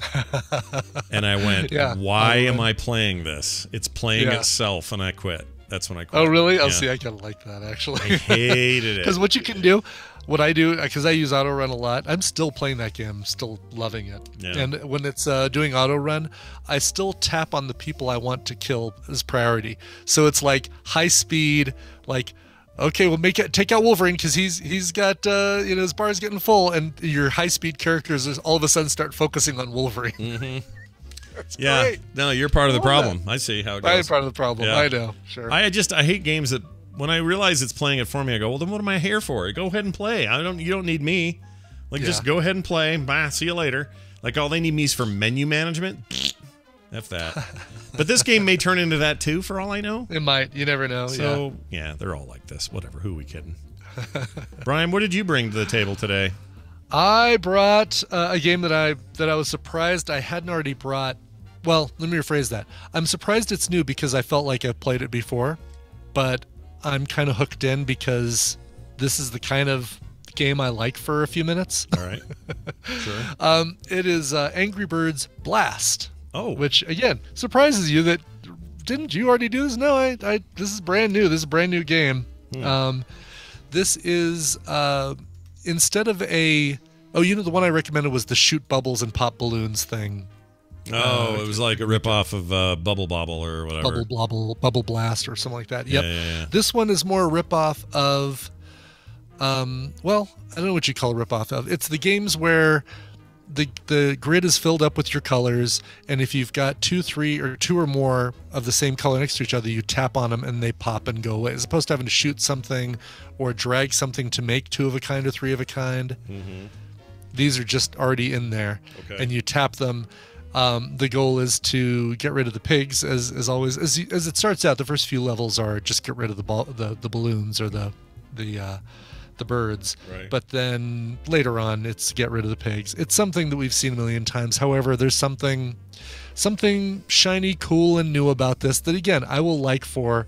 And I went, why am I playing this? It's playing itself, and I quit. That's when I quit. Oh, really? Yeah. Oh, see, I kind of like that, actually. I hated it. Because what you can do, what I do, because I use auto run a lot, I'm still playing that game. I'm still loving it. Yeah. And when it's doing auto run, I still tap on the people I want to kill as priority. So it's like high speed, like, okay, we'll take out Wolverine because he's got his bar's getting full, and your high speed characters all of a sudden start focusing on Wolverine. Mm-hmm. Yeah, great. No, you're part of the problem. I see how it goes. I'm part of the problem. Yeah. I know. Sure. I hate games that when I realize it's playing it for me, I go, well, then what am I here for? Go ahead and play. You don't need me. Like, just go ahead and play. Bye. See you later. Like, all they need me is for menu management. F that. But this game may turn into that too, for all I know. It might. You never know. So yeah, they're all like this. Whatever. Who are we kidding? Brian, what did you bring to the table today? I brought a game that I was surprised I hadn't already brought. Well, let me rephrase that. I'm surprised it's new because I felt like I've played it before, but I'm kind of hooked in because this is the kind of game I like for a few minutes. All right. Sure. It is Angry Birds Blast. Oh. Which, again, surprises you that, didn't you already do this? No, this is brand new. This is a brand new game. This is, instead of the one I recommended was the shoot bubbles and pop balloons thing. Oh, it was like a ripoff of Bubble Bobble or whatever. Bubble Blast or something like that. Yep. Yeah. This one is more a ripoff of, well, I don't know what you call a ripoff of. It's the games where the grid is filled up with your colors, and if you've got two or more of the same color next to each other, you tap on them and they pop and go away, as opposed to having to shoot something or drag something to make two of a kind or three of a kind. Mm-hmm. These are just already in there, and you tap them. The goal is to get rid of the pigs, as always. As it starts out, the first few levels are just get rid of the balloons or the birds. Right. But then later on, it's get rid of the pigs. It's something that we've seen a million times. However, there's something shiny, cool, and new about this that, again, I will like for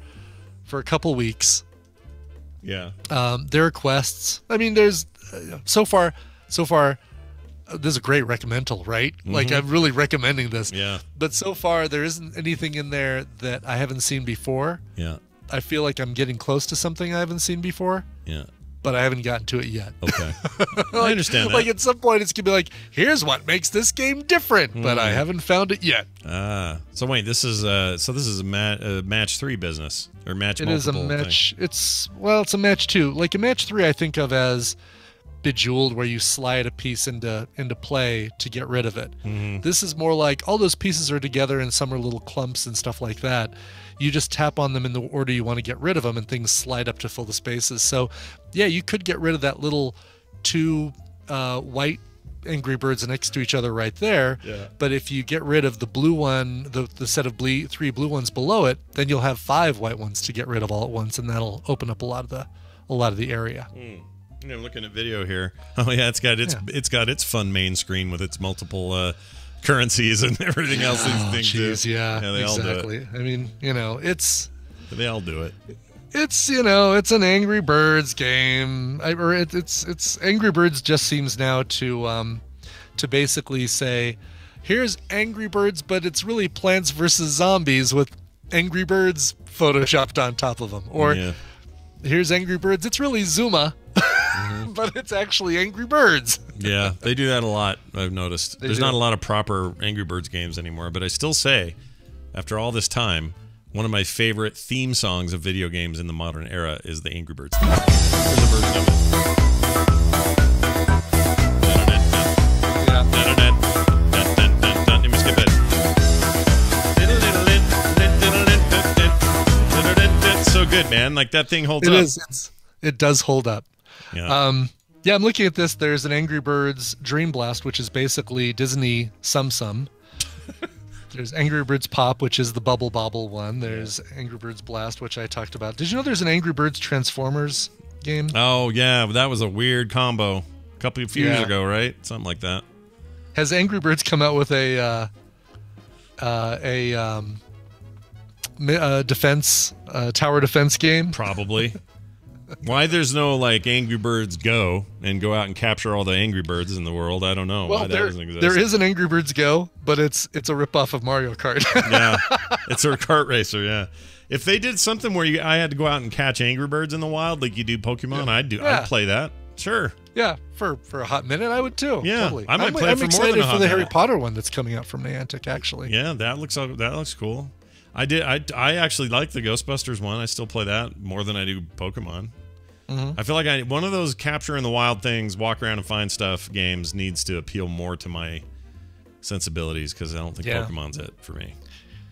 a couple weeks. Yeah. There are quests. I mean, there's so far. This is a great recommendal, right? Mm-hmm. Like, I'm really recommending this. Yeah. But so far, there isn't anything in there that I haven't seen before. Yeah. I feel like I'm getting close to something I haven't seen before. Yeah. But I haven't gotten to it yet. Okay. I understand that. Like, at some point, it's going to be like, here's what makes this game different. But I haven't found it yet. So wait, this is a match 3 business or match multiple. It is a match. Thing. It's a match 2. Like, a match 3, I think of as Bejeweled, where you slide a piece into play to get rid of it. Mm-hmm. This is more like all those pieces are together and some are little clumps and stuff like that. You just tap on them in the order you want to get rid of them, and things slide up to fill the spaces. So yeah, you could get rid of that little 2 white Angry Birds next to each other right there. Yeah. But if you get rid of the blue one, the set of 3 blue ones below it, then you'll have 5 white ones to get rid of all at once, and that'll open up a lot of the area. I'm looking at video here. Oh yeah, it's got its fun main screen with its multiple currencies and everything else. These things do. Yeah, they exactly. all do it. I mean, They all do it. It's an Angry Birds game. It's Angry Birds just seems now to to basically say, here's Angry Birds, but it's really Plants vs. Zombies with Angry Birds photoshopped on top of them. Or here's Angry Birds, it's really Zuma, but it's actually Angry Birds. Yeah, they do that a lot, I've noticed. There's not a lot of proper Angry Birds games anymore, but I still say, after all this time, one of my favorite theme songs of video games in the modern era is the Angry Birds theme. There's a version of it. Let me skip it. It's so good, man. Like, that thing holds up. It does hold up. Yeah. Yeah, I'm looking at this. There's an Angry Birds Dream Blast, which is basically Disney Sum. There's Angry Birds Pop, which is the Bubble Bobble one. There's Angry Birds Blast, which I talked about. Did you know there's an Angry Birds Transformers game? Oh, yeah. That was a weird combo a few years ago, right? Something like that. Has Angry Birds come out with a tower defense game? Probably. Why there's no, like, Angry Birds Go and go out and capture all the Angry Birds in the world, I don't know. Well, why that doesn't exist. There is an Angry Birds Go, but it's a ripoff of Mario Kart. Yeah, it's a kart racer, yeah. If they did something where I had to go out and catch Angry Birds in the wild like you do Pokemon, I'd play that. Sure. Yeah, for a hot minute, I would too. Yeah, totally. I might play it for more than a hot I'm excited for the Harry minute. Potter one that's coming out from Niantic, actually. Yeah, that looks cool. I actually like the Ghostbusters one. I still play that more than I do Pokemon. I feel like one of those capture in the wild things, walk around and find stuff games needs to appeal more to my sensibilities because I don't think Pokemon's it for me.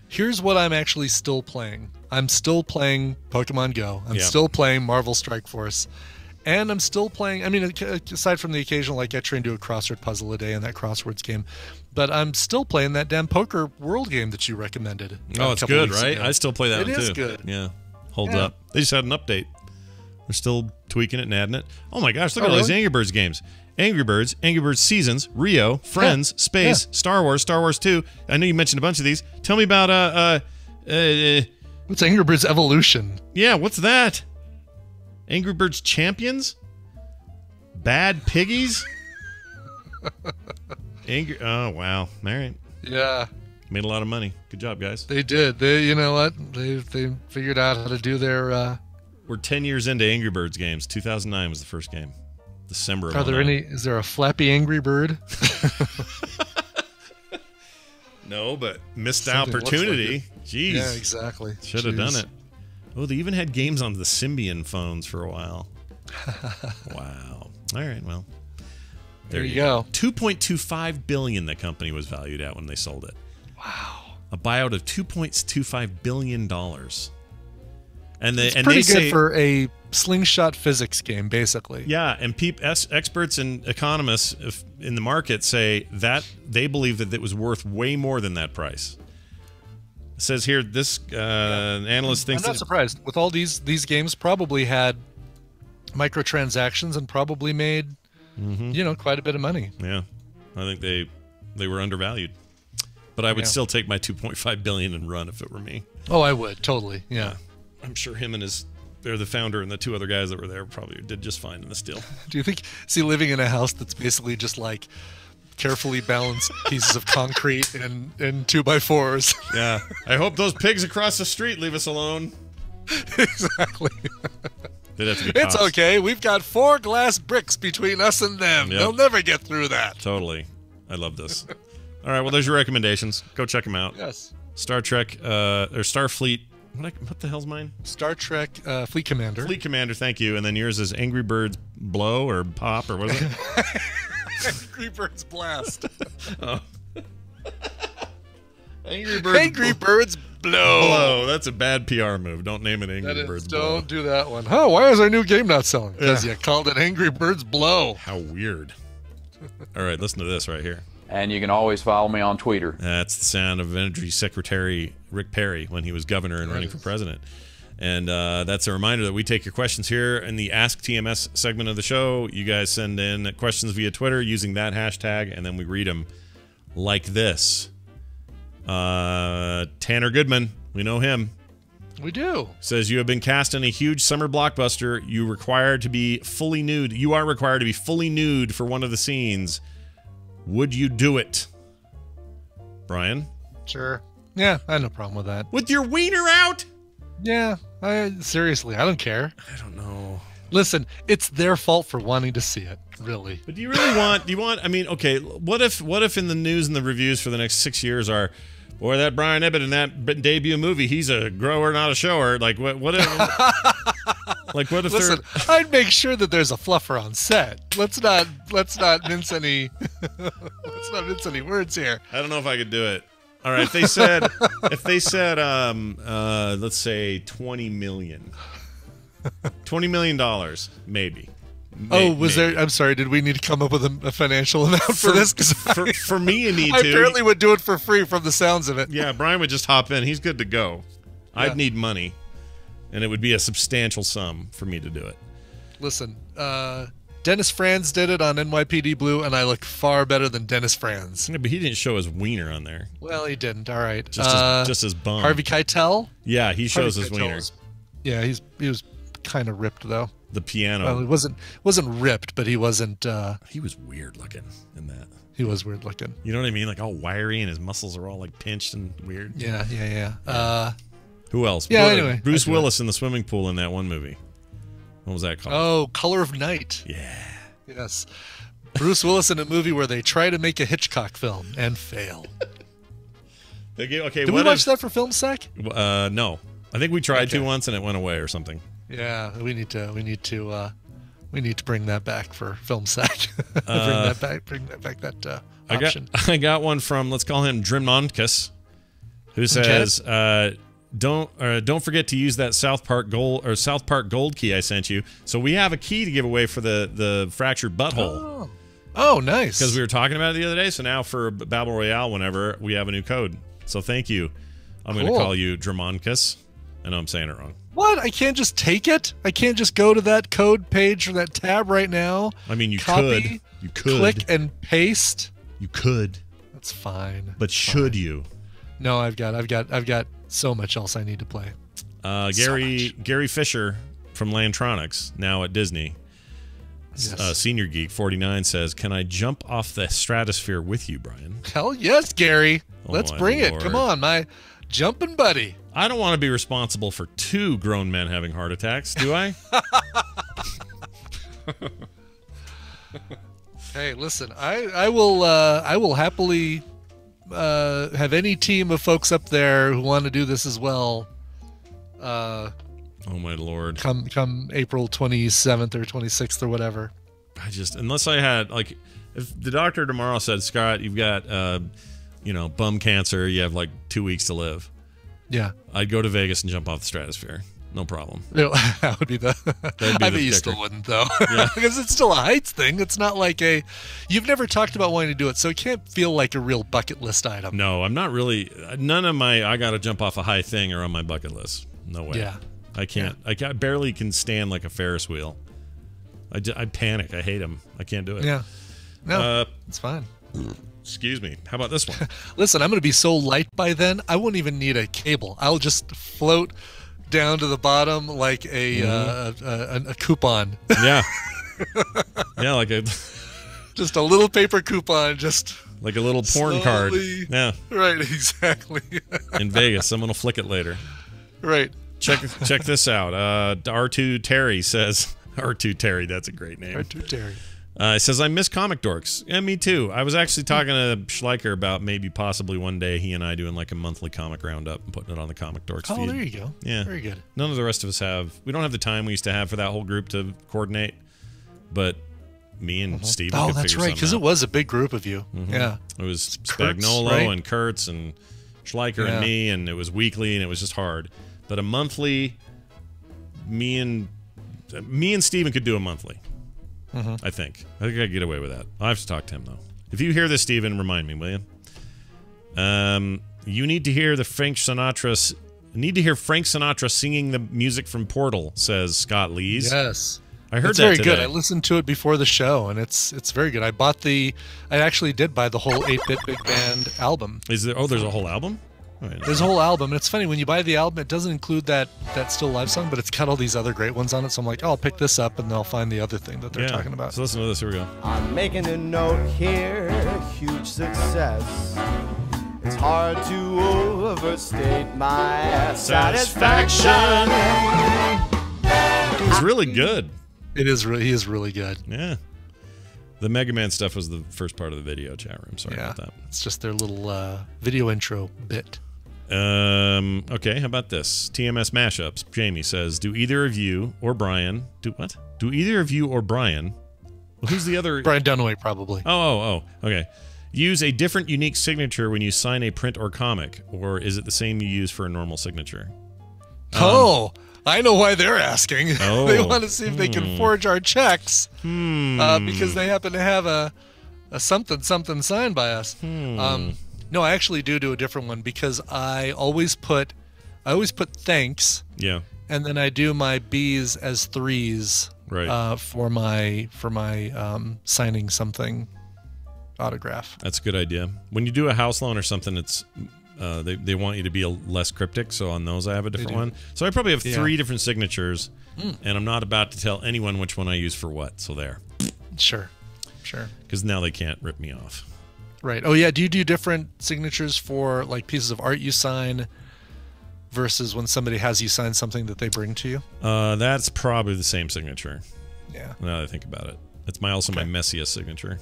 Here's what I'm actually still playing. I'm still playing Pokemon Go. I'm still playing Marvel Strike Force. And I'm still playing, I mean, aside from the occasional, like, I try and do a crossword puzzle a day in that crosswords game. But I'm still playing that damn Poker World game that you recommended. Oh, it's good, right? I still play that one, too. It is good. Yeah, holds up. They just had an update. They're still tweaking it and adding it. Oh my gosh, look at all these Angry Birds games. Angry Birds Seasons, Rio, Friends, Space, Star Wars 2. I know you mentioned a bunch of these. Tell me about what's Angry Birds Evolution? Yeah, what's that? Angry Birds Champions? Bad Piggies? Oh wow. All right. Yeah. Made a lot of money. Good job, guys. They did. You know what? They figured out how to do their We're 10 years into Angry Birds games. 2009 was the first game. December of Are there is there a Flappy Angry Bird? No, but missed opportunity. Jeez. Yeah, exactly. Should have done it. Oh, they even had games on the Symbian phones for a while. Wow. All right, well. There you go. $2.25 billion the company was valued at when they sold it. Wow. A buyout of $2.25 billion. And it's pretty good for a slingshot physics game, basically. Yeah, and experts and economists in the market say that they believe that it was worth way more than that price. It says here, this analyst thinks... I'm not surprised. With all these games probably had microtransactions and probably made, quite a bit of money. Yeah, I think they were undervalued. But I would still take my $2.5 billion and run if it were me. Oh, I would, totally, yeah. I'm sure him and they're the founder and the two other guys that were there probably did just fine in this deal. Do you think, is he living in a house that's basically just like carefully balanced pieces of concrete and 2x4s? Yeah. I hope those pigs across the street leave us alone. Exactly. They'd have to be it's okay. We've got 4 glass bricks between us and them. Yep. They'll never get through that. Totally. I love this. All right, well, there's your recommendations. Go check them out. Yes. Star Trek, or Starfleet. What the hell's mine? Star Trek Fleet Commander. Fleet Commander, thank you. And then yours is Angry Birds Blow or Pop or what is it? Angry Birds Blast. Oh. Angry Birds Blow. That's a bad PR move. Don't name it Angry Birds Blow. Don't do that one. Huh, why is our new game not selling? Because you called it Angry Birds Blow. How weird. All right, listen to this right here. And you can always follow me on Twitter. That's the sound of Energy Secretary Rick Perry when he was governor and running for president. And that's a reminder that we take your questions here in the Ask TMS segment of the show. You guys send in questions via Twitter using that hashtag, and then we read them like this. Tanner Goodman, we know him. We do. Says, you have been cast in a huge summer blockbuster. You are required to be fully nude. You are required to be fully nude for one of the scenes. Would you do it? Brian? Sure. Yeah, I have no problem with that. With your wiener out? Yeah, seriously, I don't care. I don't know. Listen, it's their fault for wanting to see it, really. But do you really want, I mean, okay, what if in the news and the reviews for the next 6 years are, boy, that Brian Ibbett in that debut movie, he's a grower, not a shower. Like, what if... Like, what if Listen, I'd make sure that there's a fluffer on set. Let's not mince any let's not mince any words here. I don't know if I could do it. All right, if they said let's say $20 million. $20 million, maybe. Oh, was there? I'm sorry. Did we need to come up with a financial amount for this? For me, you need I to. apparently would do it for free from the sounds of it. Yeah, Brian would just hop in. He's good to go. Yeah. I'd need money, and it would be a substantial sum for me to do it. Listen, Dennis Franz did it on NYPD Blue, and I look far better than Dennis Franz. Yeah, but he didn't show his wiener on there. Well, he didn't. All right. Just his bum. Harvey Keitel? Yeah, he shows his wiener. Yeah, he was kind of ripped though. The piano. Well, he wasn't ripped, but he wasn't. He was weird looking in that. He was weird looking. You know what I mean? Like all wiry, and his muscles are all like pinched and weird. Yeah. Who else? Yeah. Anyway, Bruce Willis in the swimming pool in that one movie. What was that called? Oh, Color of Night. Yeah. Yes. Bruce Willis in a movie where they try to make a Hitchcock film and fail. Okay. Did we watch that for Film Sec? No. I think we tried to once and it went away or something. Yeah, we need to bring that back for Film Sec. Bring that back. That option. I got one from, let's call him Drimmonkus, who says, don't forget to use that South Park Gold key I sent you. So we have a key to give away for the fractured butthole. Oh, nice. Because we were talking about it the other day. So now for Battle Royale, whenever we have a new code. So thank you. I'm going to call you Drimmonkus. I know I'm saying it wrong. What? I can't just take it? I can't just go to that code page or that tab right now? I mean, you Copy, could. You could. Click and paste? You could. That's fine. But should you? No, I've got so much else I need to play. Gary Fisher from Lantronix, now at Disney. Yes. Senior Geek 49 says, "Can I jump off the stratosphere with you, Brian?" Hell yes, Gary. Let's bring Lord. it. Come on, my jumping buddy. I don't want to be responsible for 2 grown men having heart attacks, do I? Hey, listen, I will happily have any team of folks up there who want to do this as well. Oh my Lord! Come April 27th or 26th or whatever. Unless I had, like, if the doctor tomorrow said, Scott, you've got bum cancer, you have like 2 weeks to live. Yeah, I'd go to Vegas and jump off the stratosphere. No problem. That would be the. I bet you still wouldn't though, because it's still a heights thing. It's not like you've never talked about wanting to do it, so it can't feel like a real bucket list item. No, I'm not really. None of my I got to jump off a high thing are on my bucket list. No way. Yeah, I can't. I barely can stand like a Ferris wheel. I panic. I hate them. I can't do it. Yeah. No, it's fine. Excuse me. How about this one? Listen, I'm going to be so light by then, I won't even need a cable. I'll just float down to the bottom like a coupon. Yeah. Yeah, like just a little paper coupon, just like a little porn card. Yeah. Right, exactly. In Vegas, someone will flick it later. Right. Check this out. R2 Terry says, R2 Terry, that's a great name. R2 Terry. It says, I miss comic dorks. Yeah, me too. I was actually talking to Schleicher about maybe possibly one day he and I doing like a monthly comic roundup and putting it on the comic dorks feed. Oh, there you go. Yeah. Very good. None of the rest of us have. We don't have the time we used to have for that whole group to coordinate, but me and Steve Oh, could that's figure right, because it was a big group of you. Yeah. It was Kurtz, Spagnolo right? and Kurtz and Schleicher and me, and it was weekly, and it was just hard. But a monthly, me and Steven could do a monthly. I think I could get away with that. I'll have to talk to him though. If you hear this, Steven, remind me, will you? You need to hear Frank Sinatra singing the music from Portal, says Scott Lees. Yes. I heard it's that very today. good. I listened to it before the show, and it's very good. I actually did buy the whole 8-Bit Big Band album. Is there? Oh, there's a whole album. Right. There's a whole album, and it's funny when you buy the album, it doesn't include that Still Live song, but it's got all these other great ones on it. So I'm like, oh, I'll pick this up, and then I'll find the other thing that they're talking about. So listen to this. Here we go. I'm making a note here, huge success. It's hard to overstate my satisfaction. It's really good. It is. He is really good. Yeah. The Mega Man stuff was the first part of the video chat room. Sorry about that. It's just their little video intro bit. Okay, how about this? TMS mashups. Jamie says, "Do either of you or Brian do what? Do either of you or Brian? Well, who's the other? Brian Dunaway, probably. Oh. Okay. Use a different unique signature when you sign a print or comic, or is it the same you use for a normal signature?" I know why they're asking. Oh. They want to see if they can forge our checks because they happen to have a something signed by us. No, I actually do a different one because I always put thanks. Yeah. And then I do my B's as threes. Right. For my signing something autograph. That's a good idea. When you do a house loan or something, it's they want you to be less cryptic. So on those, I have a different one. So I probably have 3 different signatures, and I'm not about to tell anyone which one I use for what. So there. Sure. Because now they can't rip me off. Right. Oh yeah. Do you do different signatures for like pieces of art you sign versus when somebody has you sign something that they bring to you? That's probably the same signature. Yeah. Now that I think about it, it's my messiest signature.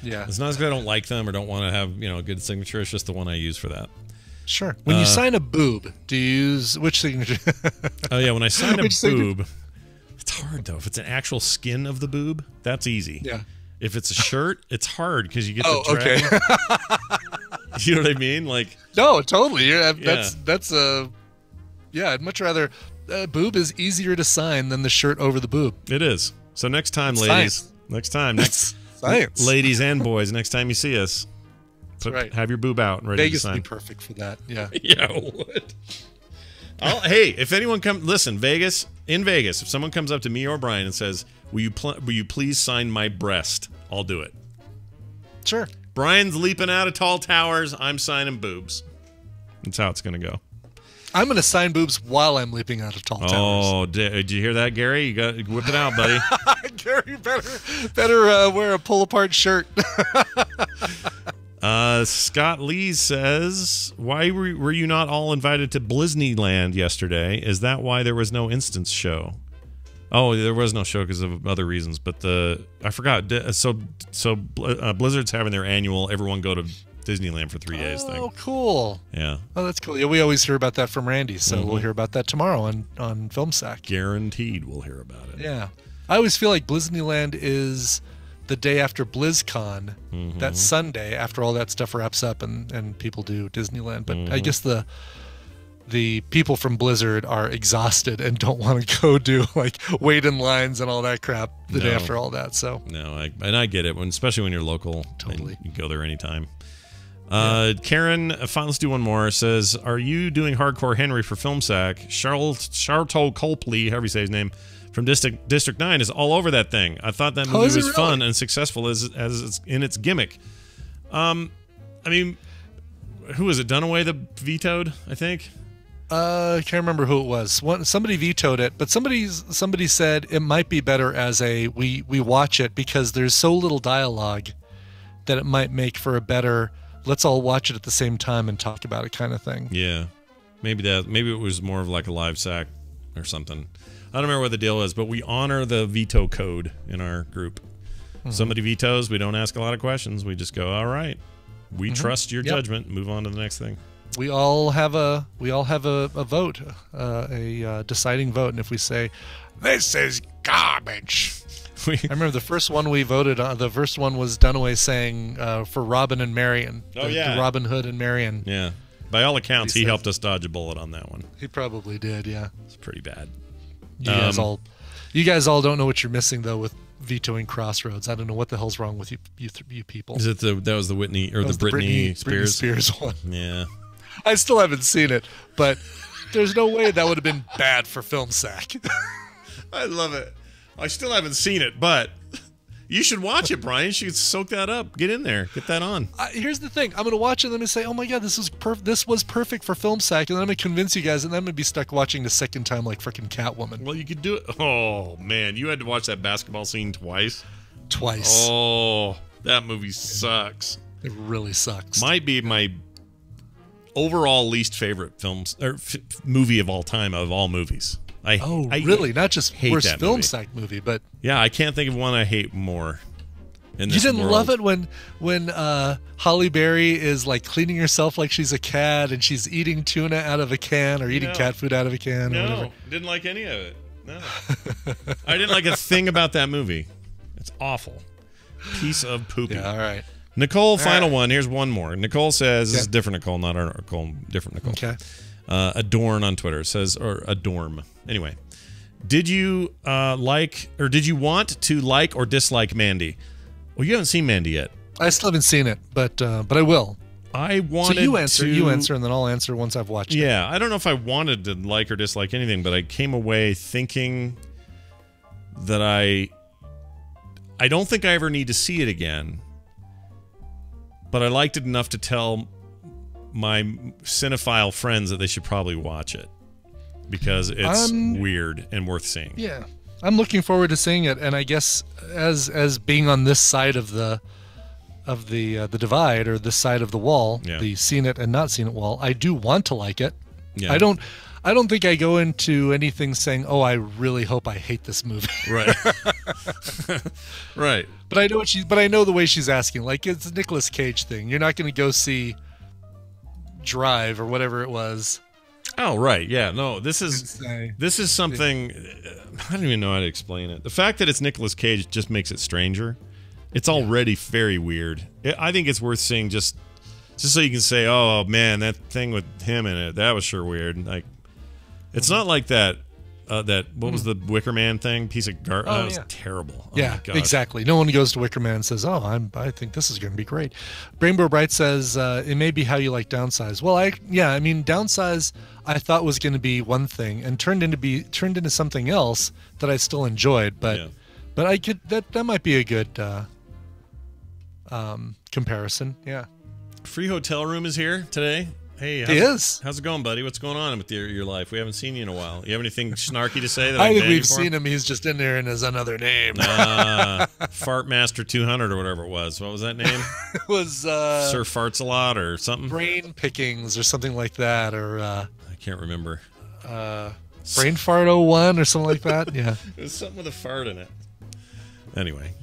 Yeah. It's not as if I don't like them or don't want to have a good signature. It's just the one I use for that. Sure. When you sign a boob, do you use which signature? Oh yeah, when I sign a Which boob, it's hard though. If it's an actual skin of the boob, that's easy. Yeah. If it's a shirt, it's hard because you get the drag. Okay. You know what I mean? Like no, totally. That's I'd much rather boob is easier to sign than the shirt over the boob. It is. So next time, Science. Science. Ladies and boys, next time you see us, have your boob out and ready Vegas to sign. would be perfect for that. Yeah. Yeah, it would. Hey, if anyone in Vegas, if someone comes up to me or Brian and says, will you please sign my breast? I'll do it. Sure. Brian's leaping out of tall towers. I'm signing boobs. That's how it's going to go. I'm going to sign boobs while I'm leaping out of tall towers. Oh, did you hear that, Gary? You got whip it out, buddy. Gary, better wear a pull-apart shirt. Scott Lee says, why were you not all invited to Disneyland yesterday? Is that why there was no instance show? Oh, there was no show because of other reasons, but I forgot. So Blizzard's having their annual everyone go to Disneyland for 3 days thing. Oh, cool. Yeah. Oh, that's cool. Yeah, we always hear about that from Randy, so we'll hear about that tomorrow on Film Sack. Guaranteed we'll hear about it. Yeah. I always feel like Disneyland is the day after BlizzCon, that Sunday after all that stuff wraps up and people do Disneyland. But I guess the people from Blizzard are exhausted and don't want to go do like wait in lines and all that crap the day after all that. So I get it, especially when you're local. Totally. You can go there anytime. Karen, let's do one more. Says, are you doing Hardcore Henry for Film Sack? Charlton Copley, however you say his name, from District 9 is all over that thing. I thought that movie was fun and successful as it's in its gimmick. I mean, who was it? Dunaway that vetoed, I think? I can't remember who it was. Somebody vetoed it, but somebody said it might be better as we watch it because there's so little dialogue that it might make for a better let's all watch it at the same time and talk about it kind of thing. Yeah. Maybe it was more of like a live sack or something. I don't remember what the deal is, but we honor the veto code in our group. Somebody vetoes, we don't ask a lot of questions. We just go, all right. We trust your judgment. Move on to the next thing. We all have a vote, a deciding vote, and if we say this is garbage, I remember the first one we voted on. The first one was Dunaway saying for Robin and Marion. The Robin Hood and Marion. Yeah, by all accounts, he helped us dodge a bullet on that one. He probably did. Yeah, it's pretty bad. You guys all don't know what you're missing though with vetoing Crossroads. I don't know what the hell's wrong with you people. Is it that was the Whitney or the Britney Spears? Britney Spears one. Yeah. I still haven't seen it, but there's no way that would have been bad for Film Sack. I love it. I still haven't seen it, but You should watch it, Brian. You should soak that up. Get in there. Get that on. Here's the thing. I'm going to watch it and then say, oh my God, this was perfect for Film Sack. And then I'm going to convince you guys, and then I'm going to be stuck watching the second time like freaking Catwoman. Well, you could do it. Oh, man. You had to watch that basketball scene twice? Twice. Oh, that movie sucks. It really sucks. Might be my overall least favorite movie of all time, of all movies. I really? Not just hate worst that Film movie. Sack movie, but yeah, I can't think of one I hate more. In you this didn't world. love it when Holly Berry is like cleaning herself like she's a cat and she's eating tuna out of a can or eating cat food out of a can. Or whatever. No, didn't like any of it. No, I didn't like a thing about that movie. It's awful. Piece of poopy. Yeah, all right. Nicole, final one. Here's one more. Nicole says, this is different Nicole, not our Nicole, different Nicole. Okay. Adorn on Twitter says, or Adorm. Anyway, did you did you want to like or dislike Mandy? Well, you haven't seen Mandy yet. I still haven't seen it, but I will. I wanted so you answer, and then I'll answer once I've watched it. Yeah, I don't know if I wanted to like or dislike anything, but I came away thinking that I don't think I ever need to see it again, but I liked it enough to tell my cinephile friends that they should probably watch it because it's weird and worth seeing. Yeah, I'm looking forward to seeing it, and I guess as being on this side of the divide or this side of the wall, the seen it and not seen it wall, I do want to like it. Yeah. I don't think I go into anything saying, "Oh, I really hope I hate this movie." Right. Right. But I know the way she's asking. Like, it's a Nicolas Cage thing. You're not going to go see Drive or whatever it was. Oh, right. Yeah. No, this is something I don't even know how to explain it. The fact that it's Nicolas Cage just makes it stranger. It's already very weird. I think it's worth seeing just so you can say, "Oh man, that thing with him in it, that was sure weird." Like, it's not like that. What was the Wicker Man thing? Piece of garbage. That was terrible. Oh yeah, exactly. No one goes to Wicker Man and says, "Oh, I think this is going to be great." Rainbow Bright says, "It may be how you like Downsize." Well, I mean, Downsize I thought was going to be one thing and turned into something else that I still enjoyed. But I could that might be a good comparison. Yeah. Free hotel room is here today. Hey, how's it going, buddy? What's going on with your life? We haven't seen you in a while. You have anything snarky to say? I think we've seen him. He's just in there in his another name. Fartmaster 200 or whatever it was. What was that name? It was Sir Farts a Lot or something. Brain Pickings or something like that, or I can't remember. Brain Fart 01 or something like that. Yeah, it was something with a fart in it. Anyway.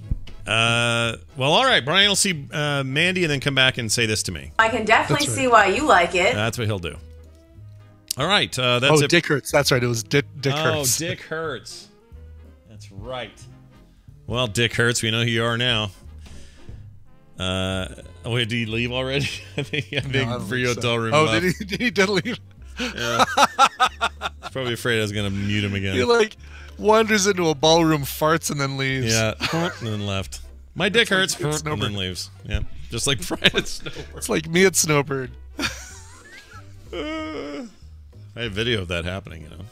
Well, all right. Brian will see Mandy and then come back and say this to me. I can definitely see why you like it. That's what he'll do. All right. That's it. Dick Hurts. That's right. It was Dick Hurts. Oh, Dick Hurts. That's right. Well, Dick Hurts, we know who you are now. Wait, did he leave already? I think free hotel room. Oh, did he leave? Yeah. He's probably afraid I was going to mute him again. He wanders into a ballroom, farts, and then leaves. Yeah, and then left. My dick hurts, and then leaves. Yeah, just like Brian at Snowbird. It's like me at Snowbird. I have video of that happening, you know.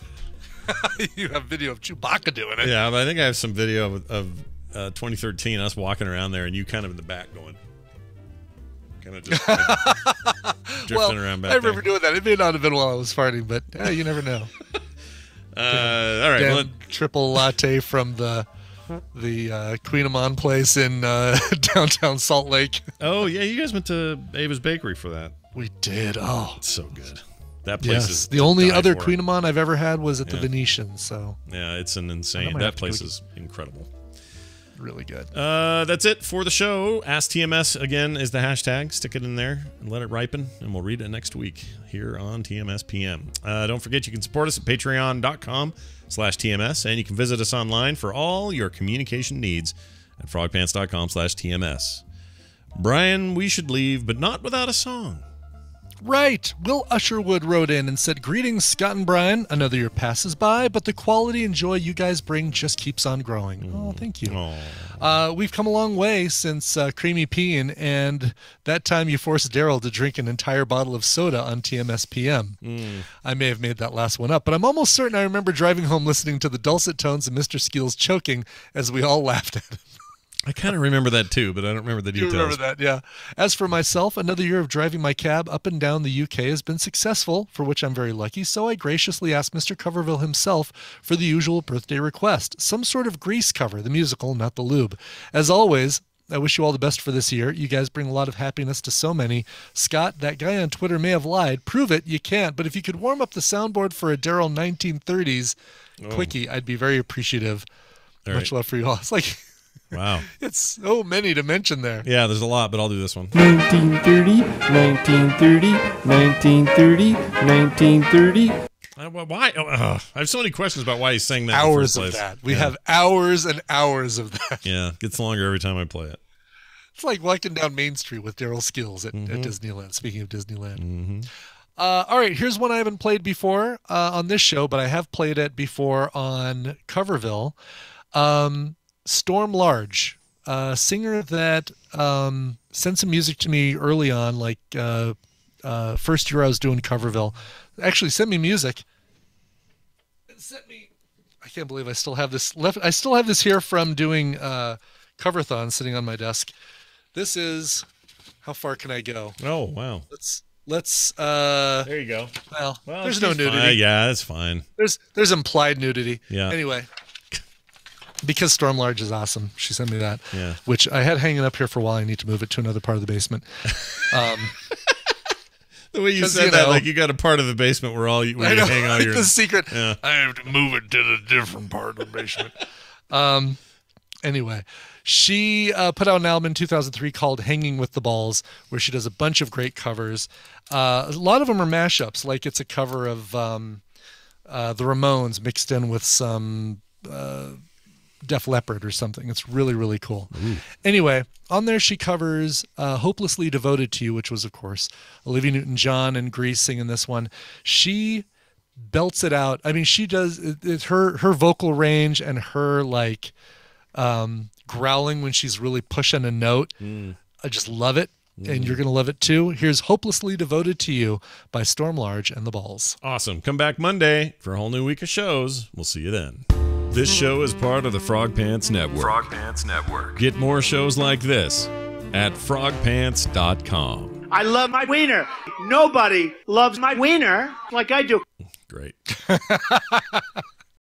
You have video of Chewbacca doing it. Yeah, but I think I have some video of 2013, us walking around there, and you kind of in the back going. Kind of just drifting around back I remember doing that. It may not have been while I was farting, but you never know. All right, triple latte from the Queen Amon place in downtown Salt Lake. Oh yeah, you guys went to Ava's Bakery for that. We did. Oh, it's so good. That place is the only other Queen Amon I've ever had was at the Venetian. So yeah, it's an insane. That place is incredible. Really good. That's it for the show. Ask TMS again is the hashtag. Stick it in there and let it ripen, and we'll read it next week here on TMS PM. Don't forget you can support us at patreon.com/TMS, and you can visit us online for all your communication needs at frogpants.com/TMS. Brian, we should leave, but not without a song. Right. Will Usherwood wrote in and said, "Greetings, Scott and Brian. Another year passes by, but the quality and joy you guys bring just keeps on growing." Oh, thank you. We've come a long way since Creamy Peeing, and that time you forced Daryl to drink an entire bottle of soda on TMS PM. I may have made that last one up, but I'm almost certain I remember driving home listening to the dulcet tones of Mr. Skeels choking as we all laughed at him. I kind of remember that too, but I don't remember the details. You remember that, yeah. As for myself, another year of driving my cab up and down the UK has been successful, for which I'm very lucky, so I graciously asked Mr. Coverville himself for the usual birthday request, some sort of Grease cover, the musical, not the lube. As always, I wish you all the best for this year. You guys bring a lot of happiness to so many. Scott, that guy on Twitter may have lied. Prove it, you can't. But if you could warm up the soundboard for a Daryl 1930s quickie, I'd be very appreciative. Much love for you all. It's like... Wow. It's so many to mention there. Yeah, there's a lot, but I'll do this one. 1930, 1930, 1930, 1930. Why? I have so many questions about why he's saying that. Hours in the of first place. that. We have hours and hours of that. Yeah, gets longer every time I play it. It's like walking down Main Street with Daryl Skills at Disneyland. Speaking of Disneyland. All right, here's one I haven't played before on this show, but I have played it before on Coverville. Storm Large, a singer that sent some music to me early on, like first year I was doing Coverville. Actually sent me music. I can't believe I still have this left. I still have this here from doing Coverthon sitting on my desk. This is, how far can I go? Oh, wow. Let's there you go. Well there's no nudity. Yeah, that's fine. There's implied nudity. Yeah. Anyway. Because Storm Large is awesome. She sent me that, yeah. Which I had hanging up here for a while. I need to move it to another part of the basement. The way you said that, like you got a part of the basement where you hang all your... the secret. Yeah. I have to move it to the different part of the basement. Anyway, she put out an album in 2003 called Hanging with the Balls, where she does a bunch of great covers. A lot of them are mashups. Like it's a cover of the Ramones mixed in with some... Def Leppard or something. It's really, really cool. Ooh. Anyway, on there she covers Hopelessly Devoted to You, which was, of course, Olivia Newton-John and Grease singing this one. She belts it out. I mean, she does her vocal range and her like growling when she's really pushing a note. I just love it. And you're going to love it too. Here's Hopelessly Devoted to You by Storm Large and the Balls. Awesome. Come back Monday for a whole new week of shows. We'll see you then. This show is part of the Frog Pants Network. Frog Pants Network. Get more shows like this at frogpants.com. I love my wiener. Nobody loves my wiener like I do. Great.